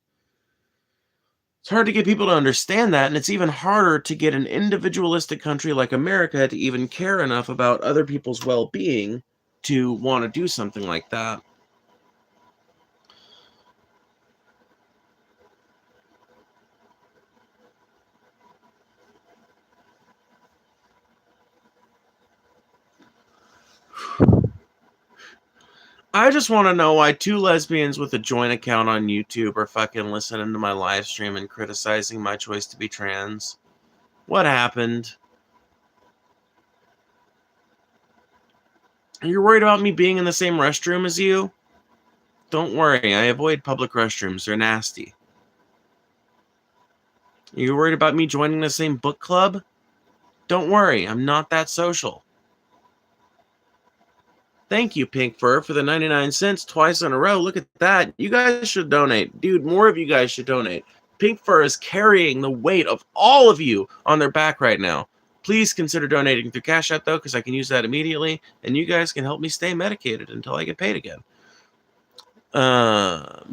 It's hard to get people to understand that, and it's even harder to get an individualistic country like America to even care enough about other people's well-being to want to do something like that. I just want to know why two lesbians with a joint account on YouTube are fucking listening to my live stream and criticizing my choice to be trans. What happened? You're worried about me being in the same restroom as you? Don't worry, I avoid public restrooms. They're nasty. You're worried about me joining the same book club? Don't worry, I'm not that social. Thank you, Pink Fur, for the 99 cents twice in a row. Look at that. You guys should donate. Dude, more of you guys should donate. Pink Fur is carrying the weight of all of you on their back right now. Please consider donating through CashApp, though, because I can use that immediately, and you guys can help me stay medicated until I get paid again.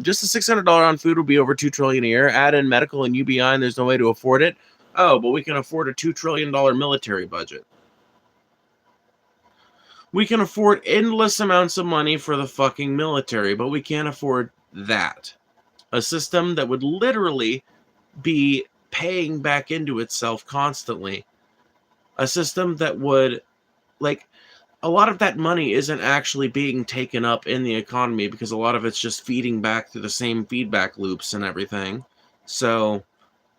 Just a $600 on food will be over $2 trillion a year. Add in medical and UBI, and there's no way to afford it. Oh, but we can afford a $2 trillion military budget. We can afford endless amounts of money for the fucking military, but we can't afford that. A system that would literally be paying back into itself constantly. A system that would, like, a lot of that money isn't actually being taken up in the economy because a lot of it's just feeding back through the same feedback loops and everything. So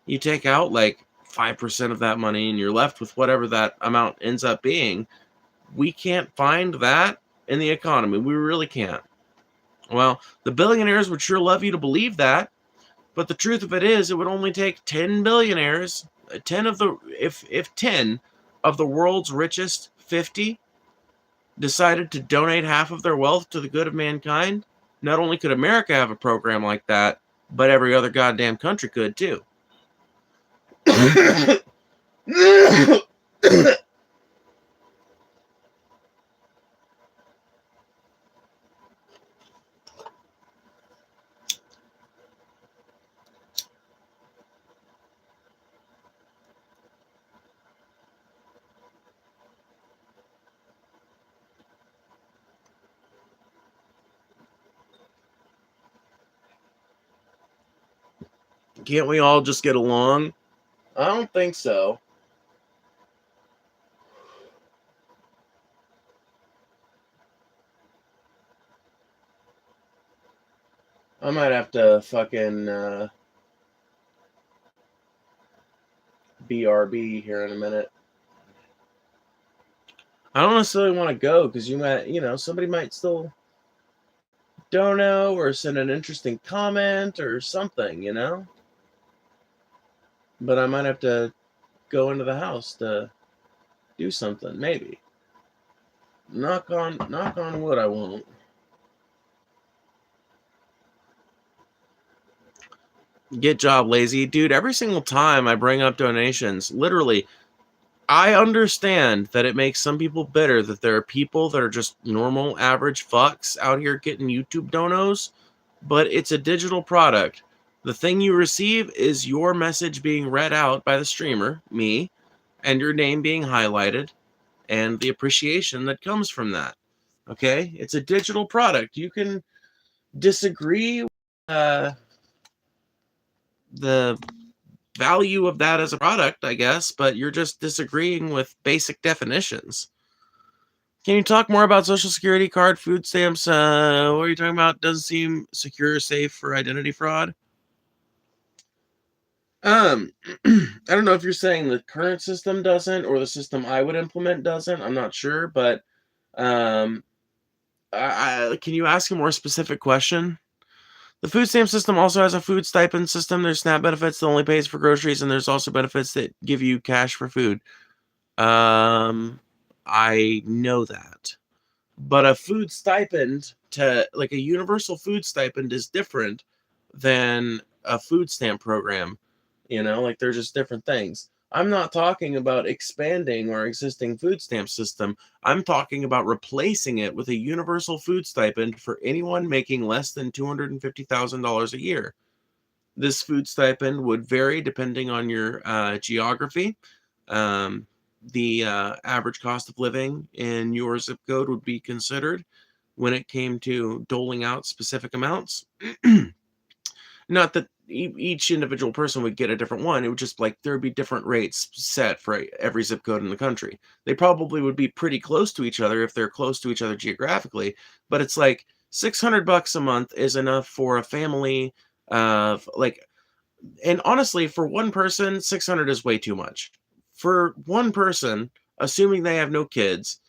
you take out like 5% of that money and you're left with whatever that amount ends up being. We can't find that in the economy. We really can't. Well, the billionaires would sure love you to believe that, but the truth of it is, it would only take 10 billionaires, 10 of the if 10 of the world's richest 50 decided to donate half of their wealth to the good of mankind. Not only could America have a program like that, but every other goddamn country could too. Can't we all just get along? I don't think so. I might have to fucking BRB here in a minute. I don't necessarily want to go because you might, somebody might still dono or send an interesting comment or something, But I might have to go into the house to do something, maybe. Knock on wood, I won't. Get job, lazy. Dude, every single time I bring up donations, literally, I understand that it makes some people bitter that there are people that are just normal, average fucks out here getting YouTube donos, but it's a digital product. The thing you receive is your message being read out by the streamer, me, and your name being highlighted, and the appreciation that comes from that. Okay? It's a digital product. You can disagree with the value of that as a product, I guess, but you're just disagreeing with basic definitions. Can you talk more about Social Security card, food stamps? What are you talking about? Doesn't seem secure or safe for identity fraud. I don't know if you're saying the current system doesn't or the system I would implement doesn't. I'm not sure, but can you ask a more specific question? The food stamp system also has a food stipend system. There's SNAP benefits that only pays for groceries, and there's also benefits that give you cash for food. I know that. But a food stipend like a universal food stipend is different than a food stamp program. Like they're just different things. I'm not talking about expanding our existing food stamp system. I'm talking about replacing it with a universal food stipend for anyone making less than $250,000 a year. This food stipend would vary depending on your geography. Um, the average cost of living in your zip code would be considered when it came to doling out specific amounts. Not that each individual person would get a different one. It would just like there would be different rates set for every zip code in the country. They probably would be pretty close to each other if they're close to each other geographically. But it's like $600 a month is enough for a family of like, and honestly, for one person, 600 is way too much. For one person, assuming they have no kids,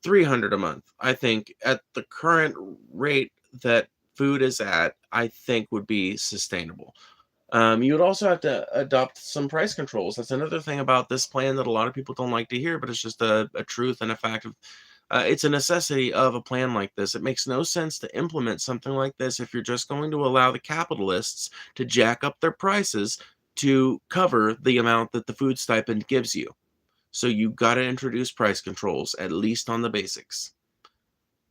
300 a month, I think at the current rate that food is at, I think would be sustainable. You would also have to adopt some price controls. That's another thing about this plan that a lot of people don't like to hear, but it's just a truth and a fact of it's a necessity of a plan like this. It makes no sense to implement something like this if you're just going to allow the capitalists to jack up their prices to cover the amount that the food stipend gives you. So you got to introduce price controls, at least on the basics.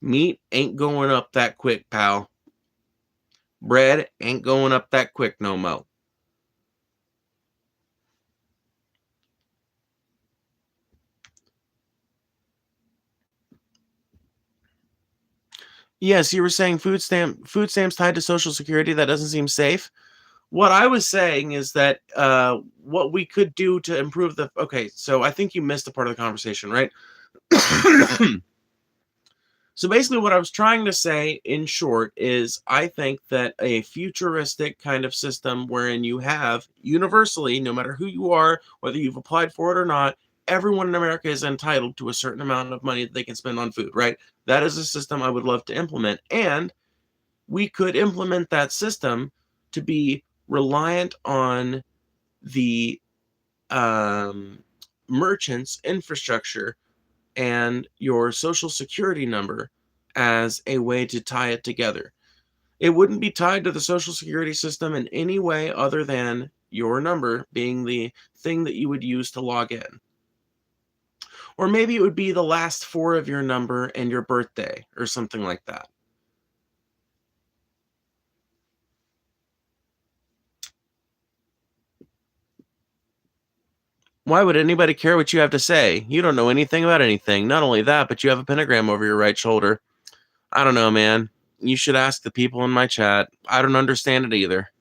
Meat ain't going up that quick, pal. Bread ain't going up that quick no mo. Yes, you were saying food stamps tied to Social Security. That doesn't seem safe. What I was saying is that what we could do to improve the. Okay, so I think you missed a part of the conversation, right? So basically, what I was trying to say in short is I think that a futuristic kind of system wherein you have universally, no matter who you are, whether you've applied for it or not, everyone in America is entitled to a certain amount of money that they can spend on food, right? That is a system I would love to implement. And we could implement that system to be reliant on the merchant's infrastructure and your social security number as a way to tie it together. It wouldn't be tied to the social security system in any way other than your number being the thing that you would use to log in. Or maybe it would be the last four of your number and your birthday or something like that. Why would anybody care what you have to say? You don't know anything about anything. Not only that, but you have a pentagram over your right shoulder. I don't know, man. You should ask the people in my chat. I don't understand it either.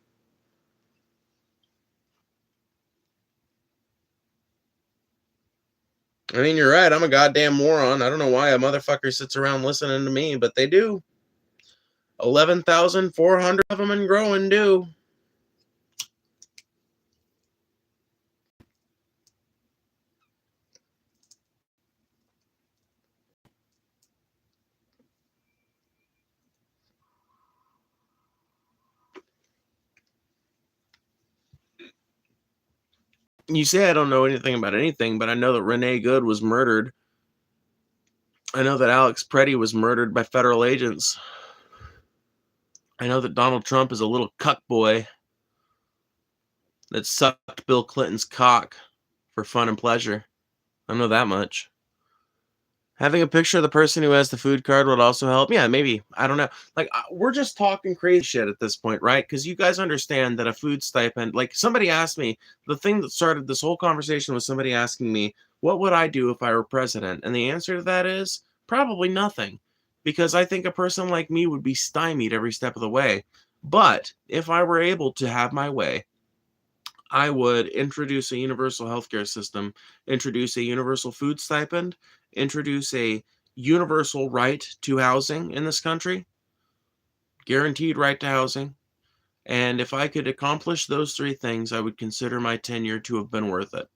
I mean, you're right. I'm a goddamn moron. I don't know why a motherfucker sits around listening to me, but they do. 11,400 of them and growing do. You say I don't know anything about anything, but I know that Renee Good was murdered. I know that Alex Preddy was murdered by federal agents. I know that Donald Trump is a little cuck boy that sucked Bill Clinton's cock for fun and pleasure. I know that much. Having a picture of the person who has the food card would also help. Yeah, maybe. I don't know. Like, we're just talking crazy shit at this point, right? Because you guys understand that a food stipend, like somebody asked me, the thing that started this whole conversation was somebody asking me, what would I do if I were president? And the answer to that is probably nothing. Because I think a person like me would be stymied every step of the way. But if I were able to have my way, I would introduce a universal healthcare system, introduce a universal food stipend, introduce a universal right to housing in this country, guaranteed right to housing. And if I could accomplish those three things, I would consider my tenure to have been worth it.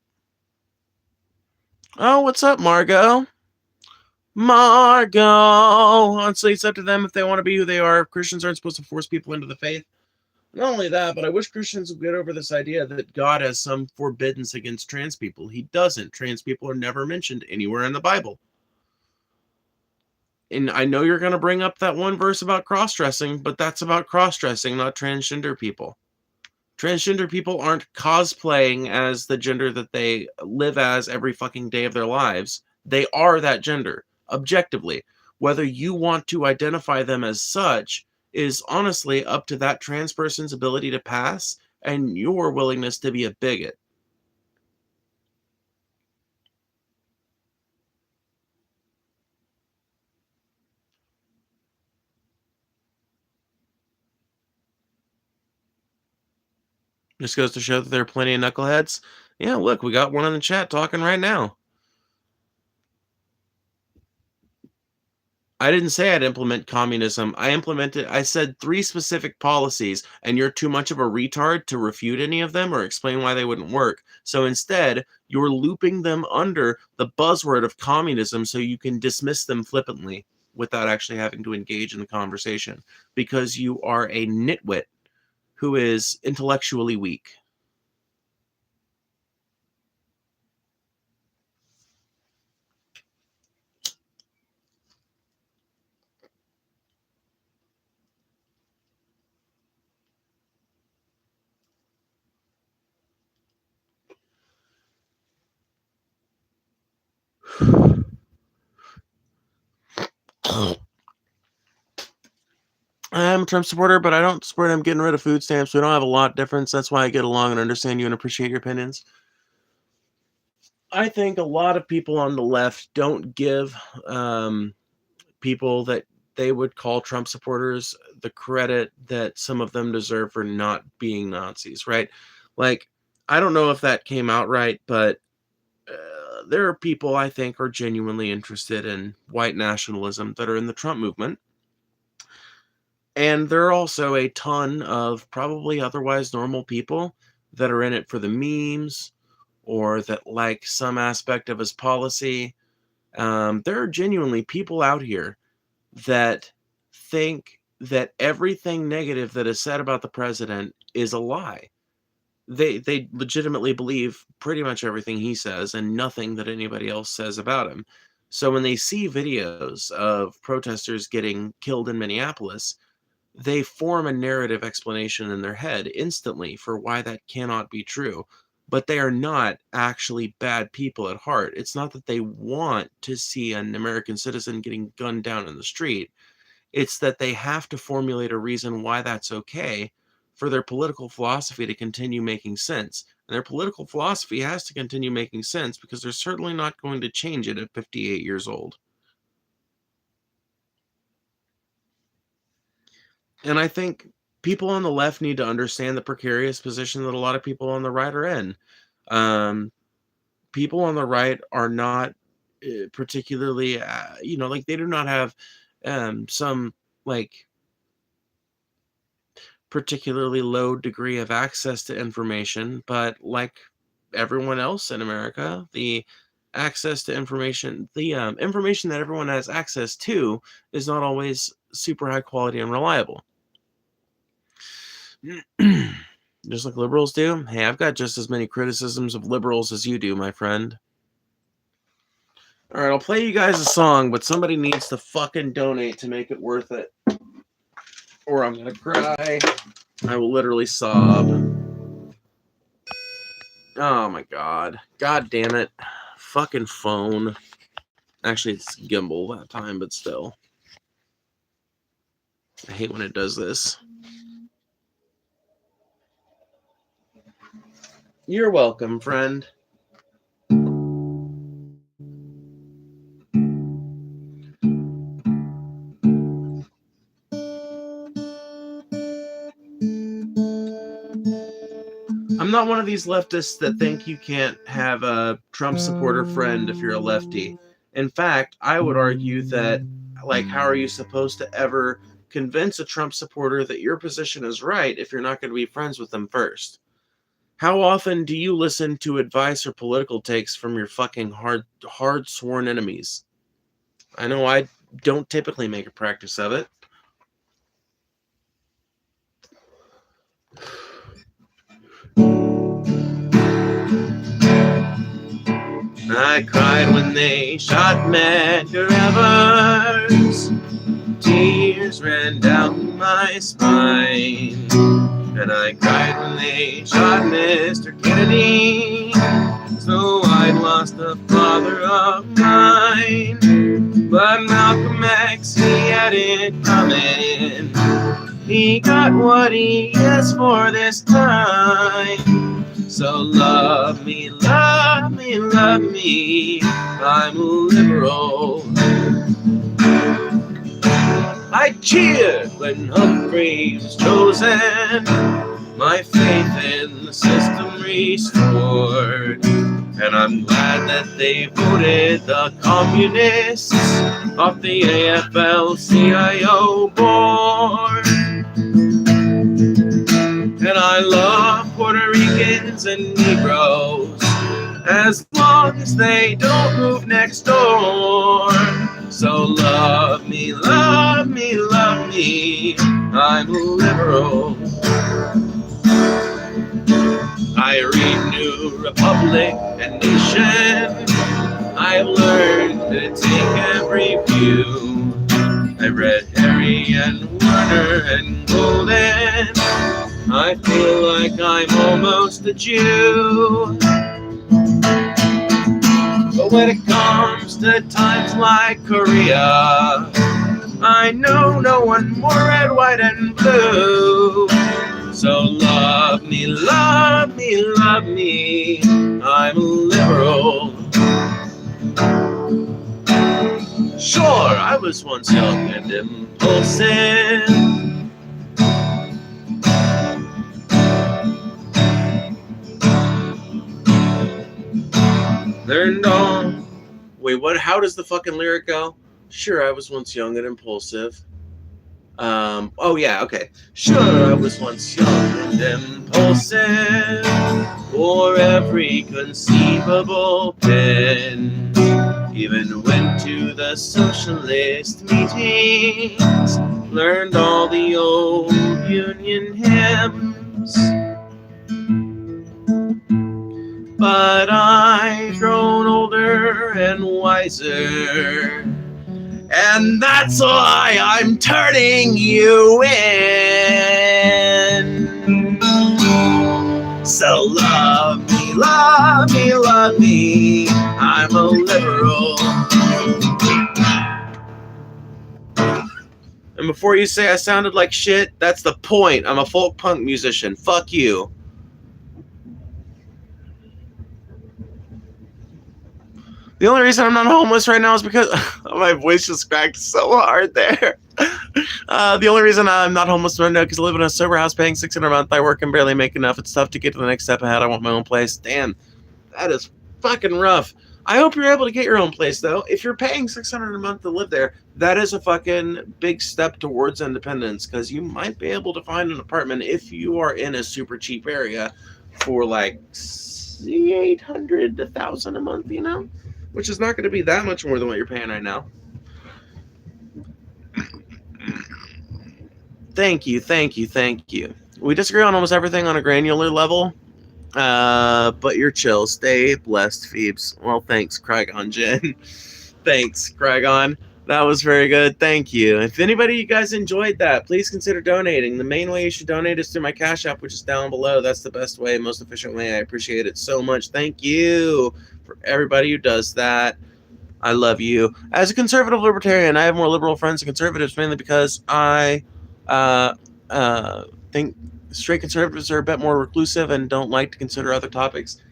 Oh, what's up, Margot? Margot! Honestly, it's up to them if they want to be who they are. Christians aren't supposed to force people into the faith. Not only that, but I wish Christians would get over this idea that God has some forbiddance against trans people. He doesn't. Trans people are never mentioned anywhere in the Bible. And I know you're going to bring up that one verse about cross-dressing, but that's about cross-dressing, not transgender people. Transgender people aren't cosplaying as the gender that they live as every fucking day of their lives. They are that gender, objectively. Whether you want to identify them as such is honestly up to that trans person's ability to pass and your willingness to be a bigot. Just goes to show that there are plenty of knuckleheads. Yeah, look, we got one in the chat talking right now. I didn't say I'd implement communism. I said 3 specific policies, and you're too much of a retard to refute any of them or explain why they wouldn't work. So instead, you're looping them under the buzzword of communism so you can dismiss them flippantly without actually having to engage in the conversation because you are a nitwit who is intellectually weak. I'm a Trump supporter, but I don't support him getting rid of food stamps. We don't have a lot difference. That's why I get along and understand you and appreciate your opinions. I think a lot of people on the left don't give people that they would call Trump supporters the credit that some of them deserve for not being Nazis, right? Like, I don't know if that came out right, but there are people I think are genuinely interested in white nationalism that are in the Trump movement. And there are also a ton of probably otherwise normal people that are in it for the memes or that like some aspect of his policy. There are genuinely people out here that think that everything negative that is said about the president is a lie. They legitimately believe pretty much everything he says and nothing that anybody else says about him. So when they see videos of protesters getting killed in Minneapolis, they form a narrative explanation in their head instantly for why that cannot be true. But they are not actually bad people at heart. It's not that they want to see an American citizen getting gunned down in the street. It's that they have to formulate a reason why that's okay for their political philosophy to continue making sense. And their political philosophy has to continue making sense because they're certainly not going to change it at 58 years old. And I think people on the left need to understand the precarious position that a lot of people on the right are in. People on the right are not particularly, like they do not have some like particularly low degree of access to information, but like everyone else in America, the access to information, the information that everyone has access to is not always super high quality and reliable. Just like liberals do. Hey, I've got just as many criticisms of liberals as you do, my friend. All right, I'll play you guys a song, but somebody needs to fucking donate to make it worth it. Or I'm gonna cry. I will literally sob. Oh my god. God damn it. Fucking phone. Actually, it's gimbal that time, but still. I hate when it does this. You're welcome, friend. I'm not one of these leftists that think you can't have a Trump supporter friend if you're a lefty. In fact, I would argue that, like, how are you supposed to ever convince a Trump supporter that your position is right if you're not going to be friends with them first? How often do you listen to advice or political takes from your fucking hard sworn enemies? I know I don't typically make a practice of it. I cried when they shot Medgar Evers. Tears ran down my spine. And I cried when they shot Mr. Kennedy. So I'd lost a father of mine. But Malcolm X, he had it coming. He got what he asked for this time. So love me, love me, love me. I'm a liberal. I cheered when Humphrey was chosen. My faith in the system restored. And I'm glad that they voted the communists off the AFL-CIO board. And I love Puerto Ricans and Negroes as long as they don't move next door. So love me, love me, love me. I'm a liberal. I read New Republic and Nation. I've learned to take every view. I read Harry and Werner and Golden. I feel like I'm almost a Jew. But when it comes to times like Korea, I know no one more red, white, and blue. So love me, love me, love me. I'm a liberal. Sure, I was once young and impulsive. Learned on. Wait, what? How does the fucking lyric go? Sure, I was once young and impulsive. Oh yeah, okay. Sure, I was once young and impulsive. For every conceivable pen. Even went to the socialist meetings. Learned all the old union hymns. But I've grown older and wiser. And that's why I'm turning you in. So love me, love me, love me. I'm a liberal. And before you say I sounded like shit, that's the point. I'm a folk punk musician. Fuck you. The only reason I'm not homeless right now is because my voice just cracked so hard there. The only reason I'm not homeless right now is because I live in a sober house paying $600 a month. I work and barely make enough. It's tough to get to the next step ahead. I want my own place. Damn, that is fucking rough. I hope you're able to get your own place, though. If you're paying $600 a month to live there, that is a fucking big step towards independence, because you might be able to find an apartment if you are in a super cheap area for like $800 to $1,000 a month, you know? Which is not going to be that much more than what you're paying right now. Thank you, thank you, thank you. We disagree on almost everything on a granular level, but you're chill. Stay blessed, Phoebes. Well, thanks, Crygon Jen. Thanks, Crygon. That was very good. Thank you. If anybody you guys enjoyed that, please consider donating. The main way you should donate is through my Cash App, which is down below. That's the best way, most efficient way. I appreciate it so much. Thank you for everybody who does that. I love you. As a conservative libertarian, I have more liberal friends than conservatives, mainly because I think straight conservatives are a bit more reclusive and don't like to consider other topics.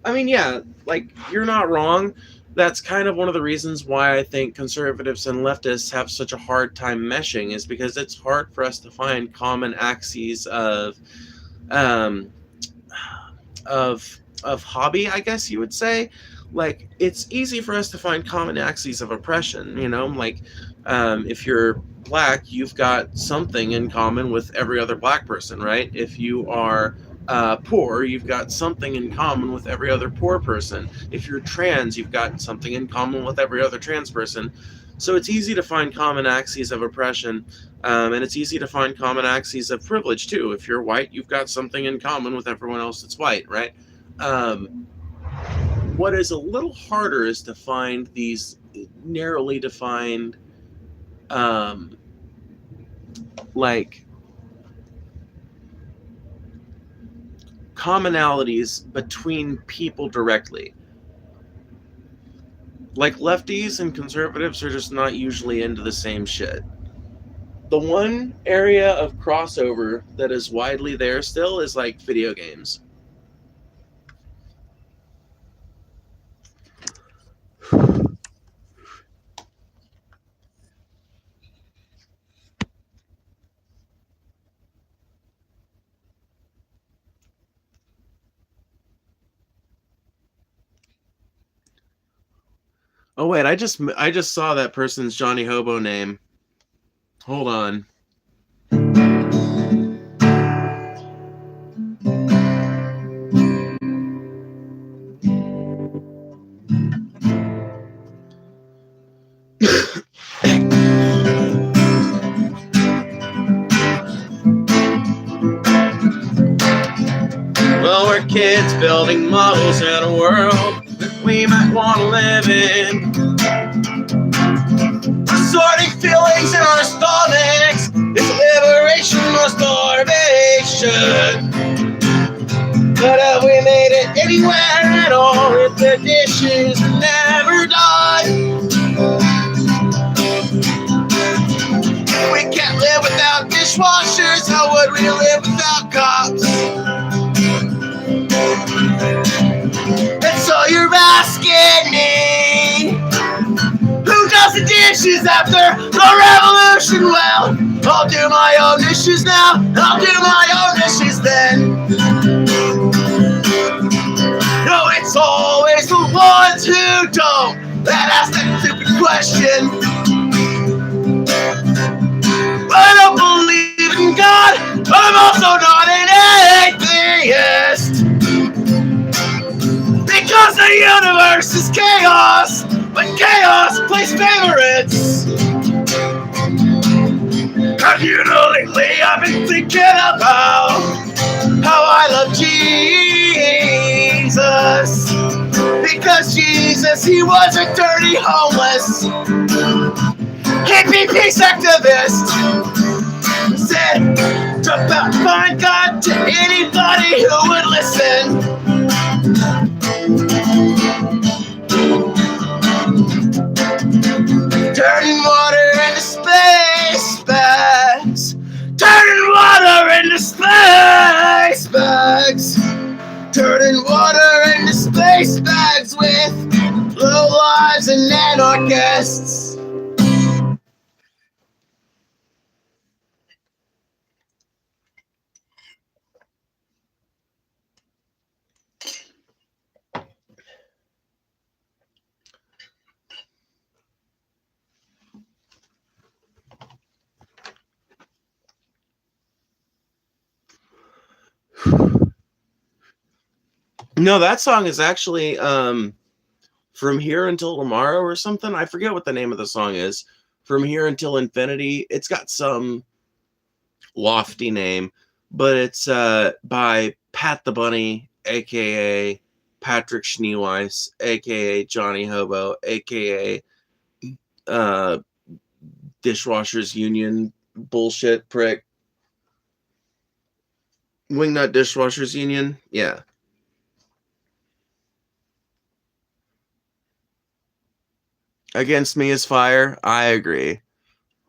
I mean, yeah, like, you're not wrong. That's kind of one of the reasons why I think conservatives and leftists have such a hard time meshing, is because it's hard for us to find common axes of hobby, I guess you would say. Like, it's easy for us to find common axes of oppression, you know? Like, if you're black, you've got something in common with every other black person, right? If you are poor, you've got something in common with every other poor person. If you're trans, you've got something in common with every other trans person. So it's easy to find common axes of oppression, and it's easy to find common axes of privilege, too. If you're white, you've got something in common with everyone else that's white, right? What is a little harder is to find these narrowly defined, like, commonalities between people directly. Like lefties and conservatives are just not usually into the same shit. The one area of crossover that is widely there still is like video games. Oh wait, I just saw that person's Johnny Hobo name. Hold on. Well, we're kids building models in a world that we might want to live in. Sorting feelings in our stomachs is liberation or starvation. But have we made it anywhere at all if the dishes are never done? We can't live without dishwashers, how would we live without cops? And so you're asking me, who does the dishes after the revolution? Well, I'll do my own dishes now, I'll do my own dishes then. No, it's always the ones who don't that ask that stupid question. I don't believe in God, I'm also not an atheist. Because the universe is chaos, but chaos plays favorites. And you know, lately I've been thinking about how I love Jesus. Because Jesus, he was a dirty homeless hippie peace activist. Said to find God to anybody who would listen. Turning water into space bags. Turning water into space bags. Turning water into space bags with low lives and anarchists. No, that song is actually From Here Until Tomorrow or something. I forget what the name of the song is. From Here Until Infinity. It's got some lofty name, but it's by Pat the Bunny, aka Patrick Schneeweiss, aka Johnny Hobo, aka Dishwashers Union bullshit prick. Wingnut Dishwashers Union? Yeah. Against Me is Fire. I agree.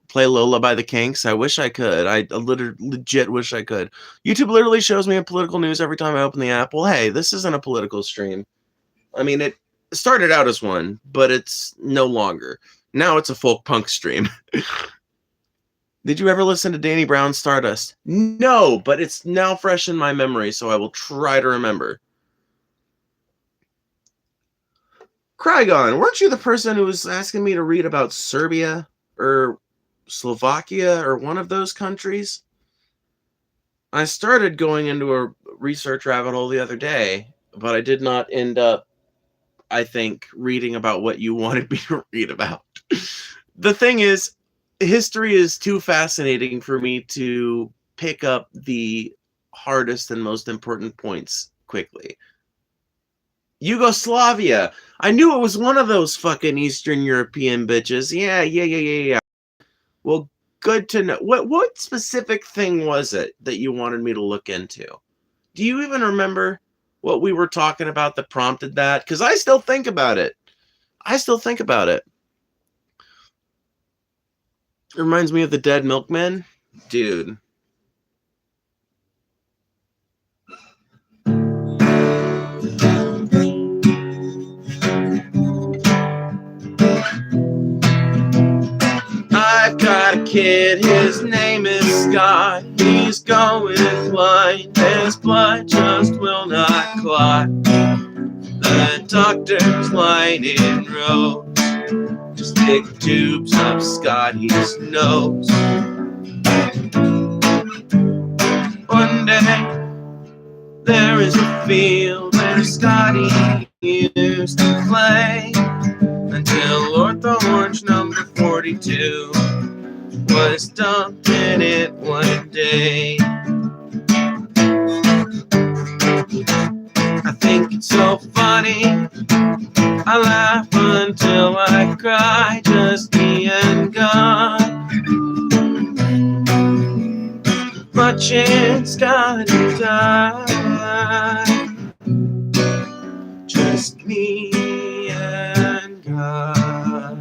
Play Lola by the Kinks. I wish I could. I legit wish I could. YouTube literally shows me a political news every time I open the app. Well, hey, this isn't a political stream. I mean, it started out as one, but it's no longer. Now it's a folk punk stream. Did you ever listen to Danny Brown's Stardust? No, but it's now fresh in my memory, so I will try to remember. Krygon, weren't you the person who was asking me to read about Serbia or Slovakia or one of those countries? I started going into a research rabbit hole the other day, but I did not end up, I think, reading about what you wanted me to read about. The thing is, history is too fascinating for me to pick up the hardest and most important points quickly. Yugoslavia. I knew it was one of those fucking Eastern European bitches. Yeah. Well, good to know. What specific thing was it that you wanted me to look into? Do you even remember what we were talking about that prompted that? Because I still think about it. It reminds me of the dead milkman. Dude. I've got a kid, his name is Scott. He's going blind, his blood just will not clot. The doctor's lying in rows, just stick tubes up Scotty's nose. One day, there is a field where Scotty used to play, until Lord Orange number 42 was dumped in it one day. I think it's so funny, I laugh until I cry, just me and God, watching Scotty die. Just me and God,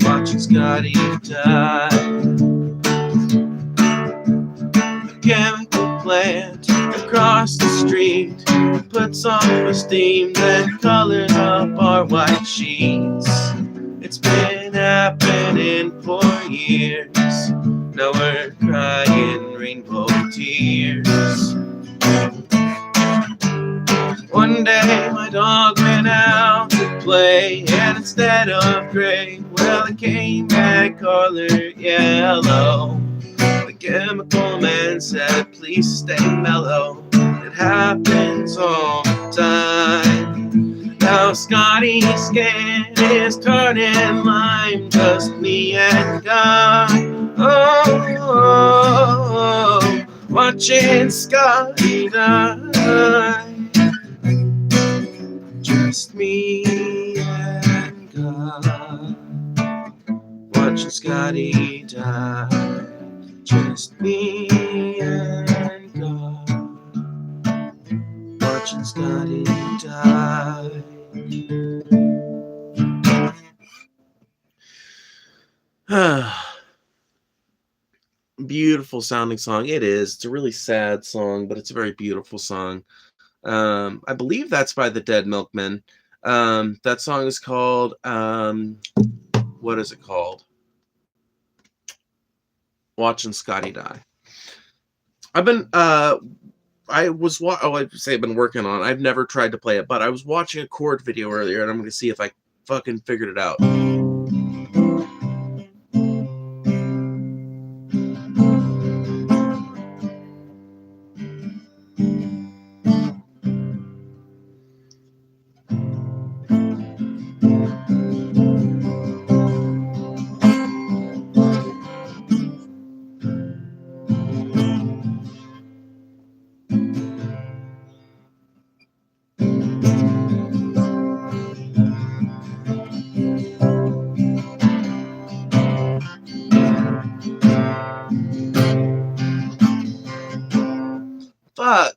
watching Scotty die. The chemical plant across the street puts off a steam that colored up our white sheets. It's been happening for years. Now we're crying rainbow tears. One day my dog ran out to play, and instead of gray, well, it came back colored yellow. The chemical man said, please stay mellow. It happens all the time. Now Scotty's skin is turning lime, just me and God. Oh, watching Scotty die. Just me and God, watching Scotty die. Just me and God, watching Scotty die. Beautiful sounding song. It is. It's a really sad song, but it's a very beautiful song. I believe that's by the Dead Milkmen. That song is called, what is it called? Watching Scotty Die. I've been, I've been working on it. I've never tried to play it, but I was watching a chord video earlier, and I'm going to see if I fucking figured it out. Fuck.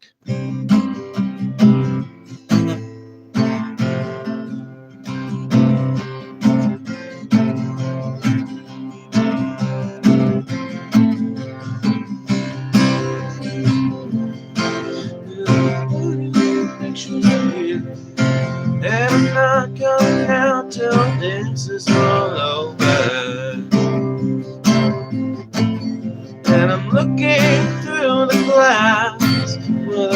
And I'm not coming out till this is all over. And I'm looking through the glass with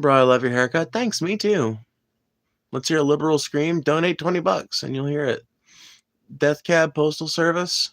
Bro, I love your haircut. Thanks, me too. Let's hear a liberal scream. Donate $20 and you'll hear it. Death Cab Postal Service.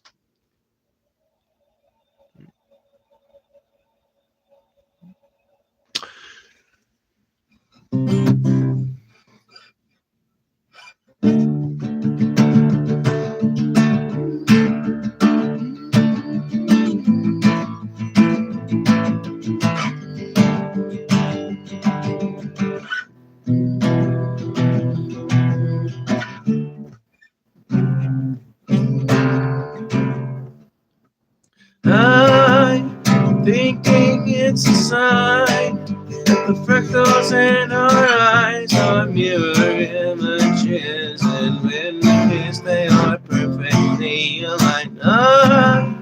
I'm thinking it's a sign that the freckles in our eyes are mirror images, and when we kiss, they are perfectly aligned. I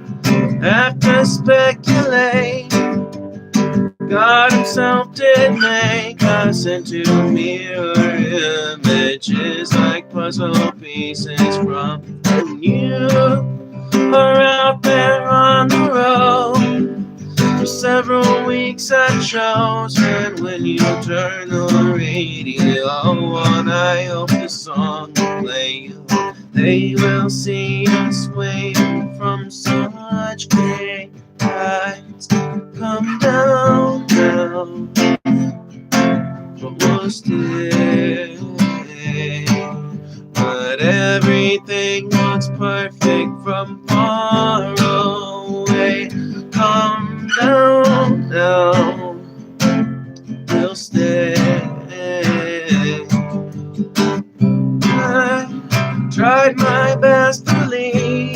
have to speculate. God himself did make us into mirror images, like puzzle pieces from you. Are out there on the road for several weeks at shows, and when you turn the radio on, I hope the song will play. They will see us waving from such great heights. Come down now, but we'll stay. But everything looks perfect from far away. Come down now, we'll stay. I tried my best to leave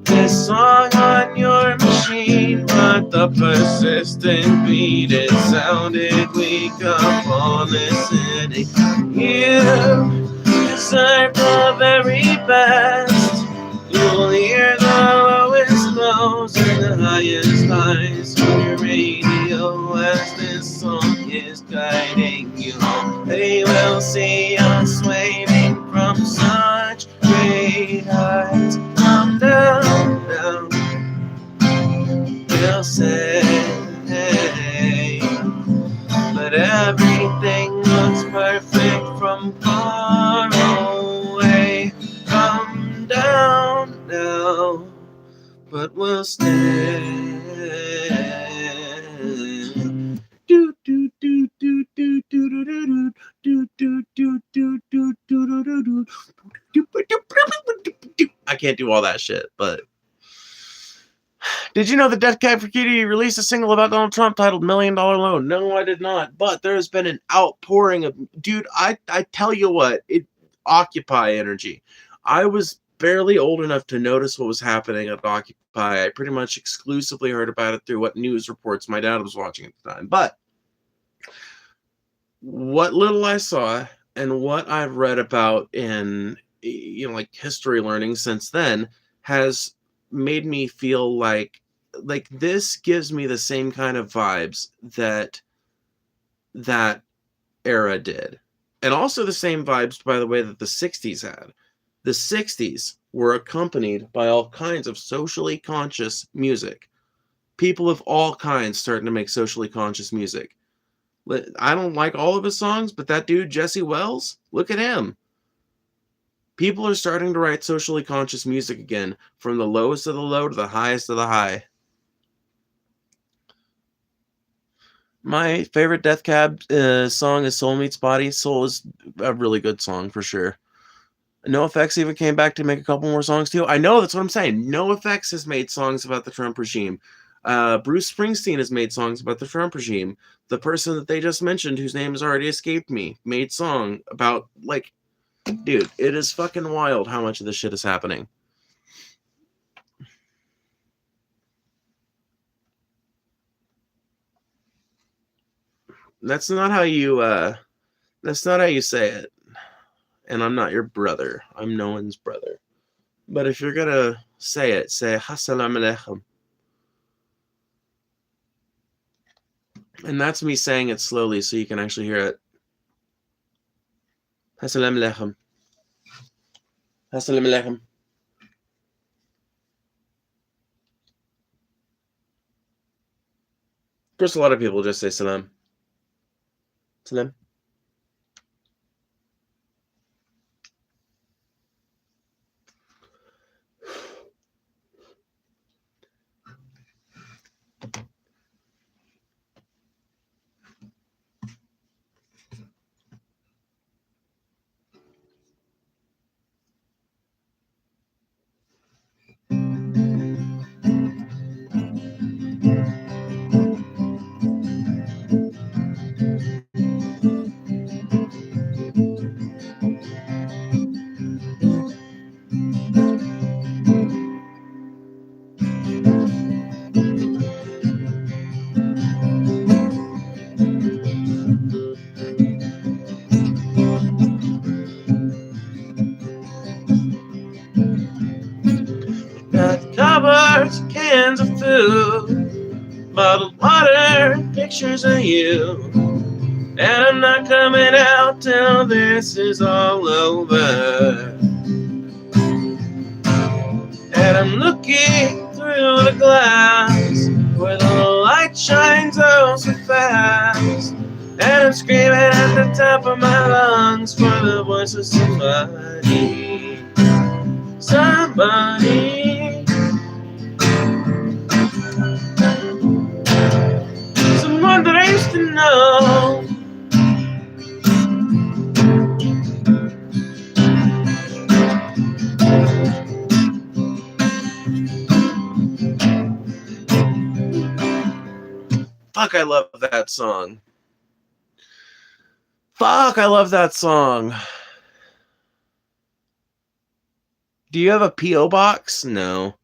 this song on your machine, but the persistent beat, it sounded weak upon listening. You deserve the very best. You'll hear the lowest lows and the highest highs on your radio as this song is guiding you home. They will see us waving from such great heights. Come down, down, we'll say. But everything looks perfect from far away. Come down now, but we'll stay. Do do do do do do do do do do do do do do do. I can't do all that shit, but did you know that Death Cab for Cutie released a single about Donald Trump titled $1 Million Loan? No, I did not. But there has been an outpouring of, dude, I tell you what, it Occupy energy. I was barely old enough to notice what was happening at Occupy. I pretty much exclusively heard about it through what news reports my dad was watching at the time. But what little I saw and what I've read about in, like history learning since then has made me feel like this gives me the same kind of vibes that that era did. And also the same vibes, by the way, that the 60s had. The 60s were accompanied by all kinds of socially conscious music. People of all kinds starting to make socially conscious music. I don't like all of his songs, but that dude, Jesse Wells, look at him. People are starting to write socially conscious music again, from the lowest of the low to the highest of the high. My favorite Death Cab song is Soul Meets Body. Soul is a really good song for sure. NoFX even came back to make a couple more songs too. I know, that's what I'm saying. NoFX has made songs about the Trump regime. Bruce Springsteen has made songs about the Trump regime. The person that they just mentioned, whose name has already escaped me, made song about, like, dude, it is fucking wild how much of this shit is happening. That's not how you say it. And I'm not your brother. I'm no one's brother. But if you're gonna say it, say Assalamu alaikum. And that's me saying it slowly so you can actually hear it. Assalamu alaikum. Assalamu alaikum. Of course, a lot of people just say salam. Slim. Got cupboards, cans of food, bottled water, pictures of you. And I'm not coming out till this is all over. And I'm looking through the glass where the light shines oh so fast. And I'm screaming at the top of my lungs for the voice of somebody. Somebody. Someone that I used to know. Fuck, I love that song. Fuck, I love that song. Do you have a P.O. box? No.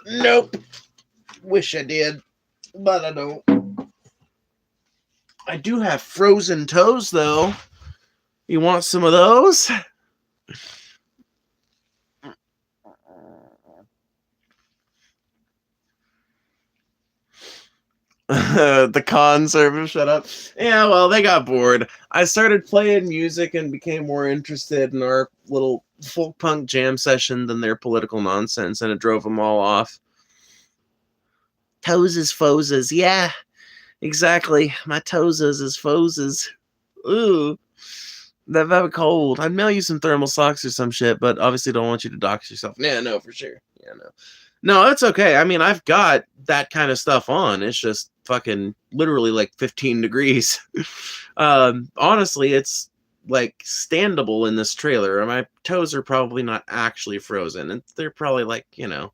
Nope. Wish I did, but I don't. I do have frozen toes, though. You want some of those? The con service, shut up. Yeah, well, they got bored. I started playing music and became more interested in our little folk punk jam session than their political nonsense, and it drove them all off. Toeses, foses. Yeah, exactly. My toeses is foses. Ooh, they're very cold. I'd mail you some thermal socks or some shit, but obviously don't want you to dox yourself. Yeah, no, for sure. Yeah, no. No, it's okay. I mean, I've got that kind of stuff on. It's just fucking literally like 15 degrees. Honestly, it's like standable in this trailer. My toes are probably not actually frozen, and they're probably like, you know,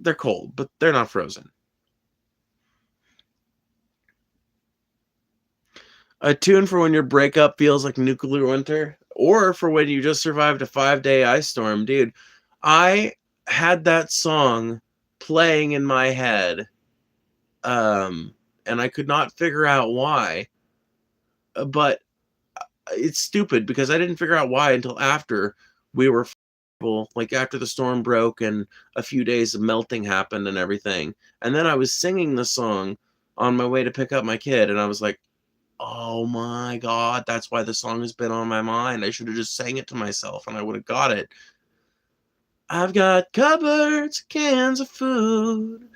they're cold, but they're not frozen. A tune for when your breakup feels like nuclear winter, or for when you just survived a 5-day ice storm. Dude, I had that song playing in my head, and I could not figure out why. But it's stupid because I didn't figure out why until after we were like after the storm broke and a few days of melting happened and everything. And then I was singing the song on my way to pick up my kid, and I was like, oh my God, that's why the song has been on my mind. I should have just sang it to myself and I would have got it. I've got cupboards, cans of food,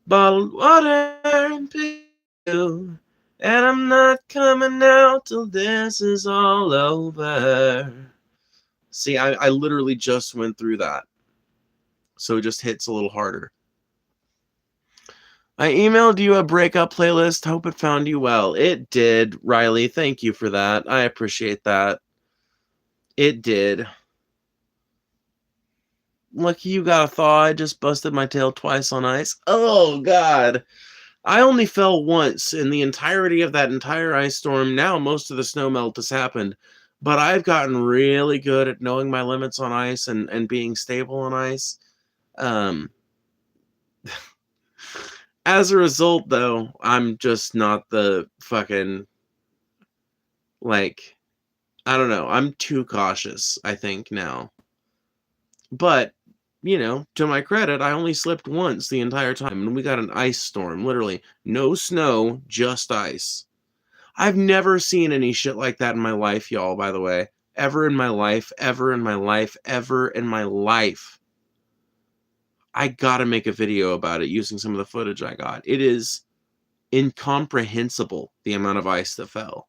bottled water, and pill, and I'm not coming out till this is all over. See, I literally just went through that. So it just hits a little harder. I emailed you a breakup playlist. Hope it found you well. It did, Riley. Thank you for that. I appreciate that. It did. Lucky you got a thaw. I just busted my tail twice on ice. Oh, God. I only fell once in the entirety of that entire ice storm. Now most of the snow melt has happened. But I've gotten really good at knowing my limits on ice and being stable on ice. As a result, though, I'm just not the fucking, like, I don't know. I'm too cautious, I think, now. But, you know, to my credit, I only slipped once the entire time, and we got an ice storm, literally. No snow, just ice. I've never seen any shit like that in my life, y'all, by the way. Ever in my life, ever in my life, ever in my life. I gotta make a video about it using some of the footage I got. It is incomprehensible, the amount of ice that fell.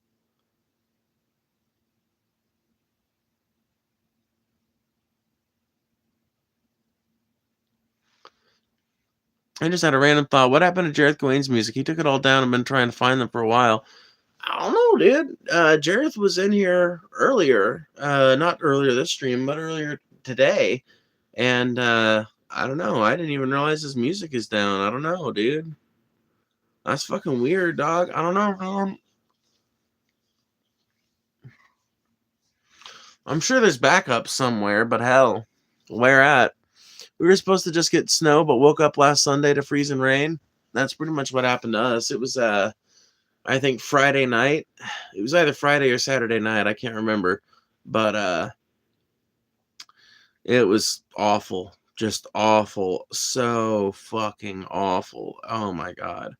I just had a random thought. What happened to Jareth Gawain's music? He took it all down and been trying to find them for a while. I don't know, dude. Jareth was in here earlier. Not earlier this stream, but earlier today. And I don't know. I didn't even realize his music is down. I don't know, dude. That's fucking weird, dog. I don't know. I'm sure there's backup somewhere, but hell, where at? We were supposed to just get snow, but woke up last Sunday to freezing rain. That's pretty much what happened to us. It was I think Friday night. It was either Friday or Saturday night. I can't remember. But it was awful. Just awful. So fucking awful. Oh my god.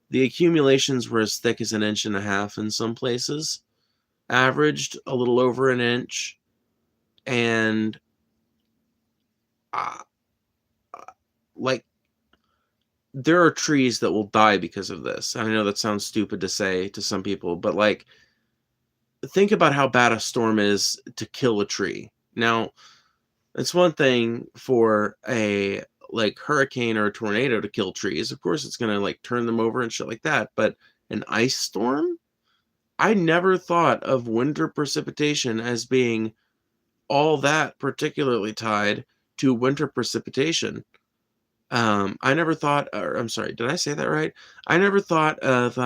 The accumulations were as thick as an inch and a half in some places. Averaged a little over an inch. And uh, like there are trees that will die because of this. And I know that sounds stupid to say to some people, but like think about how bad a storm is to kill a tree. Now, it's one thing for a like hurricane or a tornado to kill trees. Of course, it's gonna like turn them over and shit like that. But an ice storm? I never thought of winter precipitation as being all that particularly tied to winter precipitation. I never thought, or I'm sorry, did I say that right? I never thought of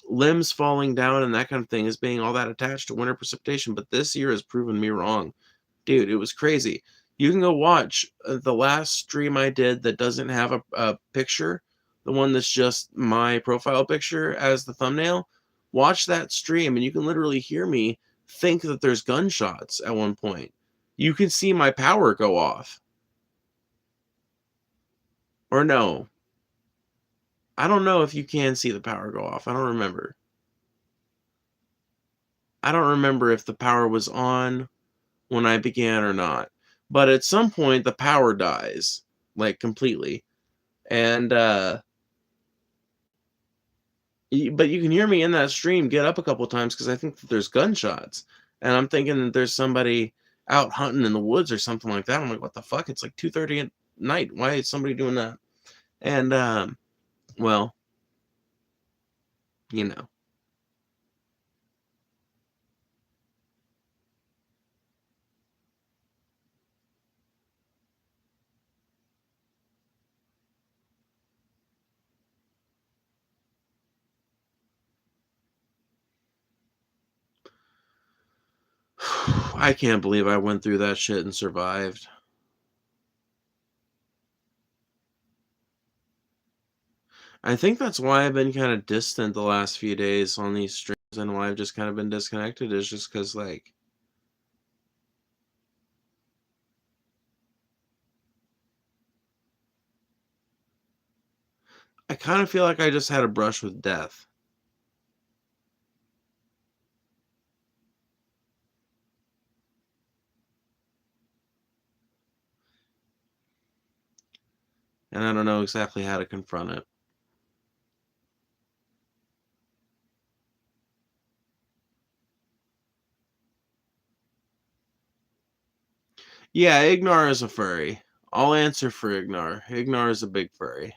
limbs falling down and that kind of thing as being all that attached to winter precipitation, but this year has proven me wrong. Dude, it was crazy. You can go watch the last stream I did that doesn't have a picture, the one that's just my profile picture as the thumbnail. Watch that stream and you can literally hear me think that there's gunshots at one point. You can see my power go off. Or no, I don't know if you can see the power go off. I don't remember. I don't remember if the power was on when I began or not. But at some point the power dies, like completely. And but you can hear me in that stream get up a couple times because I think that there's gunshots. And I'm thinking that there's somebody out hunting in the woods or something like that. I'm like, what the fuck? It's like 2:30 at night. Why is somebody doing that? And well, you know. I can't believe I went through that shit and survived. I think that's why I've been kind of distant the last few days on these streams and why I've just kind of been disconnected is just because, like, I kind of feel like I just had a brush with death. And I don't know exactly how to confront it. Yeah, Ignar is a furry. I'll answer for Ignar. Ignar is a big furry.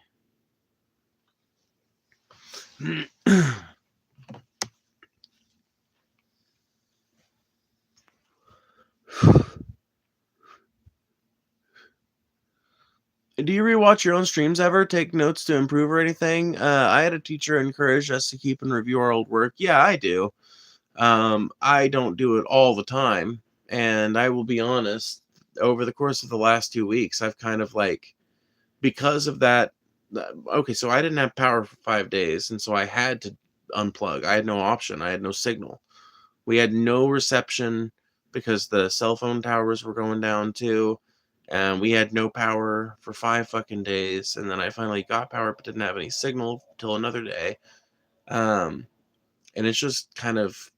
Do you rewatch your own streams ever? Take notes to improve or anything? I had a teacher encourage us to keep and review our old work. Yeah, I do. I don't do it all the time. And I will be honest, over the course of the last 2 weeks, I've kind of like, because of that. Okay, so I didn't have power for 5 days. And so I had to unplug. I had no option. I had no signal. We had no reception because the cell phone towers were going down too. And we had no power for 5 fucking days. And then I finally got power, but didn't have any signal till another day. And it's just kind of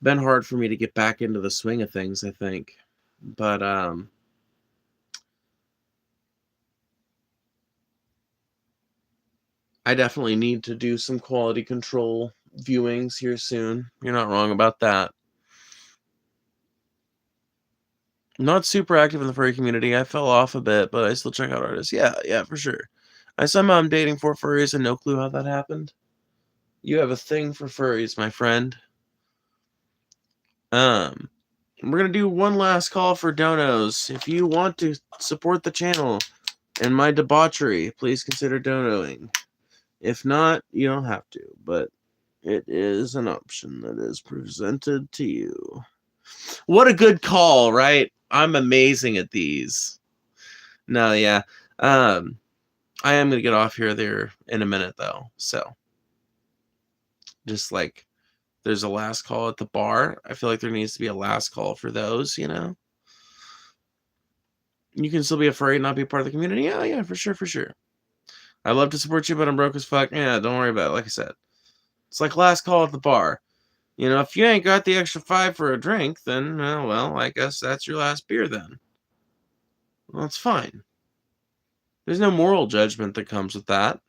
been hard for me to get back into the swing of things, I think. But I definitely need to do some quality control viewings here soon. You're not wrong about that. Not super active in the furry community. I fell off a bit, but I still check out artists. Yeah, for sure. I somehow am dating 4 furries and no clue how that happened. You have a thing for furries, my friend. We're gonna do one last call for donos. If you want to support the channel and my debauchery, please consider donating. If not, you don't have to, but it is an option that is presented to you. What a good call, right? I'm amazing at these. No, yeah. I am gonna get off here there in a minute though. So just like there's a last call at the bar. I feel like there needs to be a last call for those, you know? You can still be a furry and not be part of the community. Yeah, for sure. I'd love to support you, but I'm broke as fuck. Yeah, don't worry about it. Like I said, it's like last call at the bar. You know, if you ain't got the extra 5 for a drink, then, well, I guess that's your last beer then. Well, it's fine. There's no moral judgment that comes with that.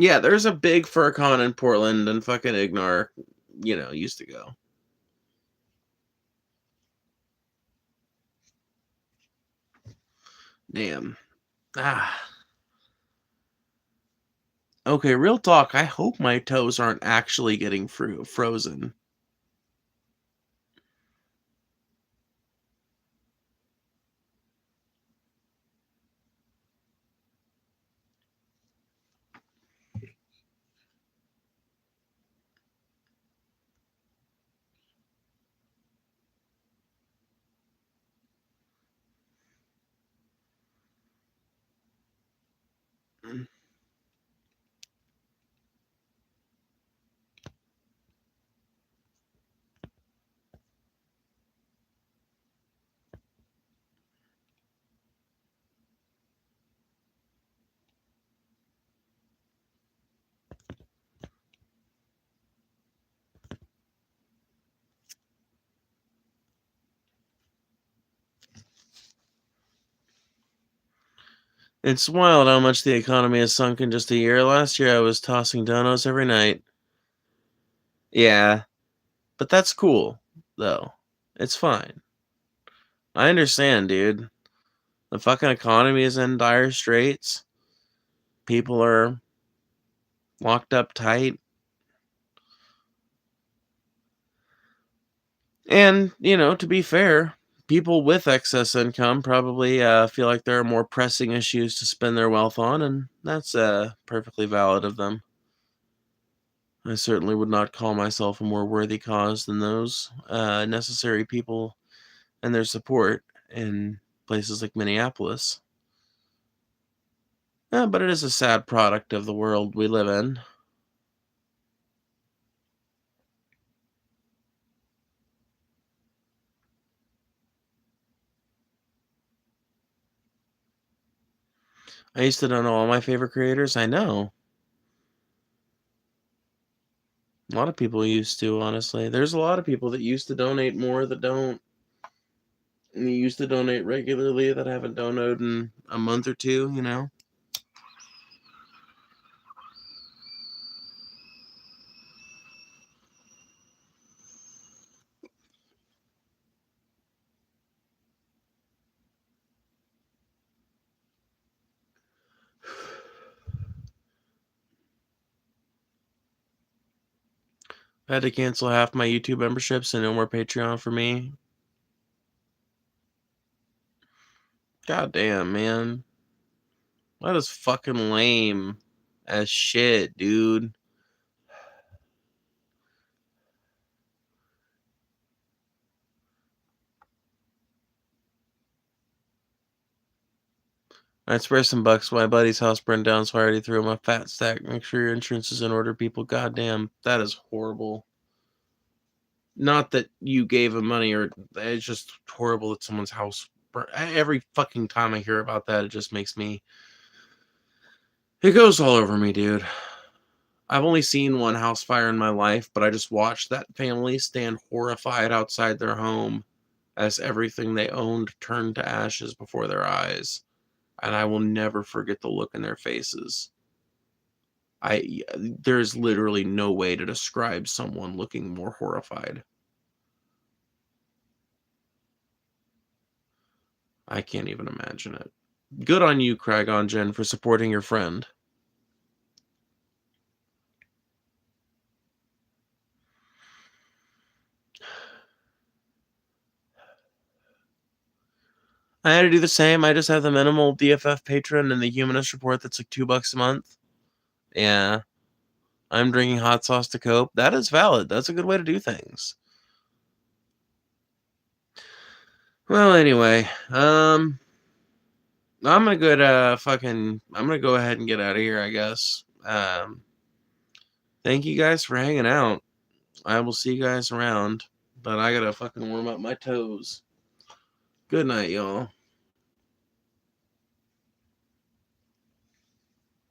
Yeah, there's a big fur con in Portland, and fucking Ignar, used to go. Damn. Okay, real talk. I hope my toes aren't actually getting frozen. It's wild how much the economy has sunk in just a year. Last year I was tossing donos every night. Yeah, but that's cool, though. It's fine. I understand, dude. The fucking economy is in dire straits. People are locked up tight. And, to be fair, people with excess income probably feel like there are more pressing issues to spend their wealth on, and that's perfectly valid of them. I certainly would not call myself a more worthy cause than those necessary people and their support in places like Minneapolis. But it is a sad product of the world we live in. I used to know all my favorite creators. I know. A lot of people used to, honestly. There's a lot of people that used to donate more that don't. And you used to donate regularly that haven't donated in a month or two, I had to cancel half my YouTube memberships and no more Patreon for me. God damn, man. That is fucking lame as shit, dude. I'd spare some bucks. My buddy's house burned down, so I already threw him a fat stack. Make sure your insurance is in order, people. Goddamn, that is horrible. Not that you gave him money, or it's just horrible that someone's house burned. Every fucking time I hear about that, it just makes me. It goes all over me, dude. I've only seen one house fire in my life, but I just watched that family stand horrified outside their home as everything they owned turned to ashes before their eyes. And I will never forget the look in their faces. There's literally no way to describe someone looking more horrified. I can't even imagine it. Good on you, Craig-on-Jen, for supporting your friend. I had to do the same. I just have the minimal DFF patron and the humanist report that's like $2 a month. Yeah. I'm drinking hot sauce to cope. That is valid. That's a good way to do things. Well, anyway, I'm gonna go ahead and get out of here, I guess. Thank you guys for hanging out. I will see you guys around, but I gotta fucking warm up my toes. Good night, y'all.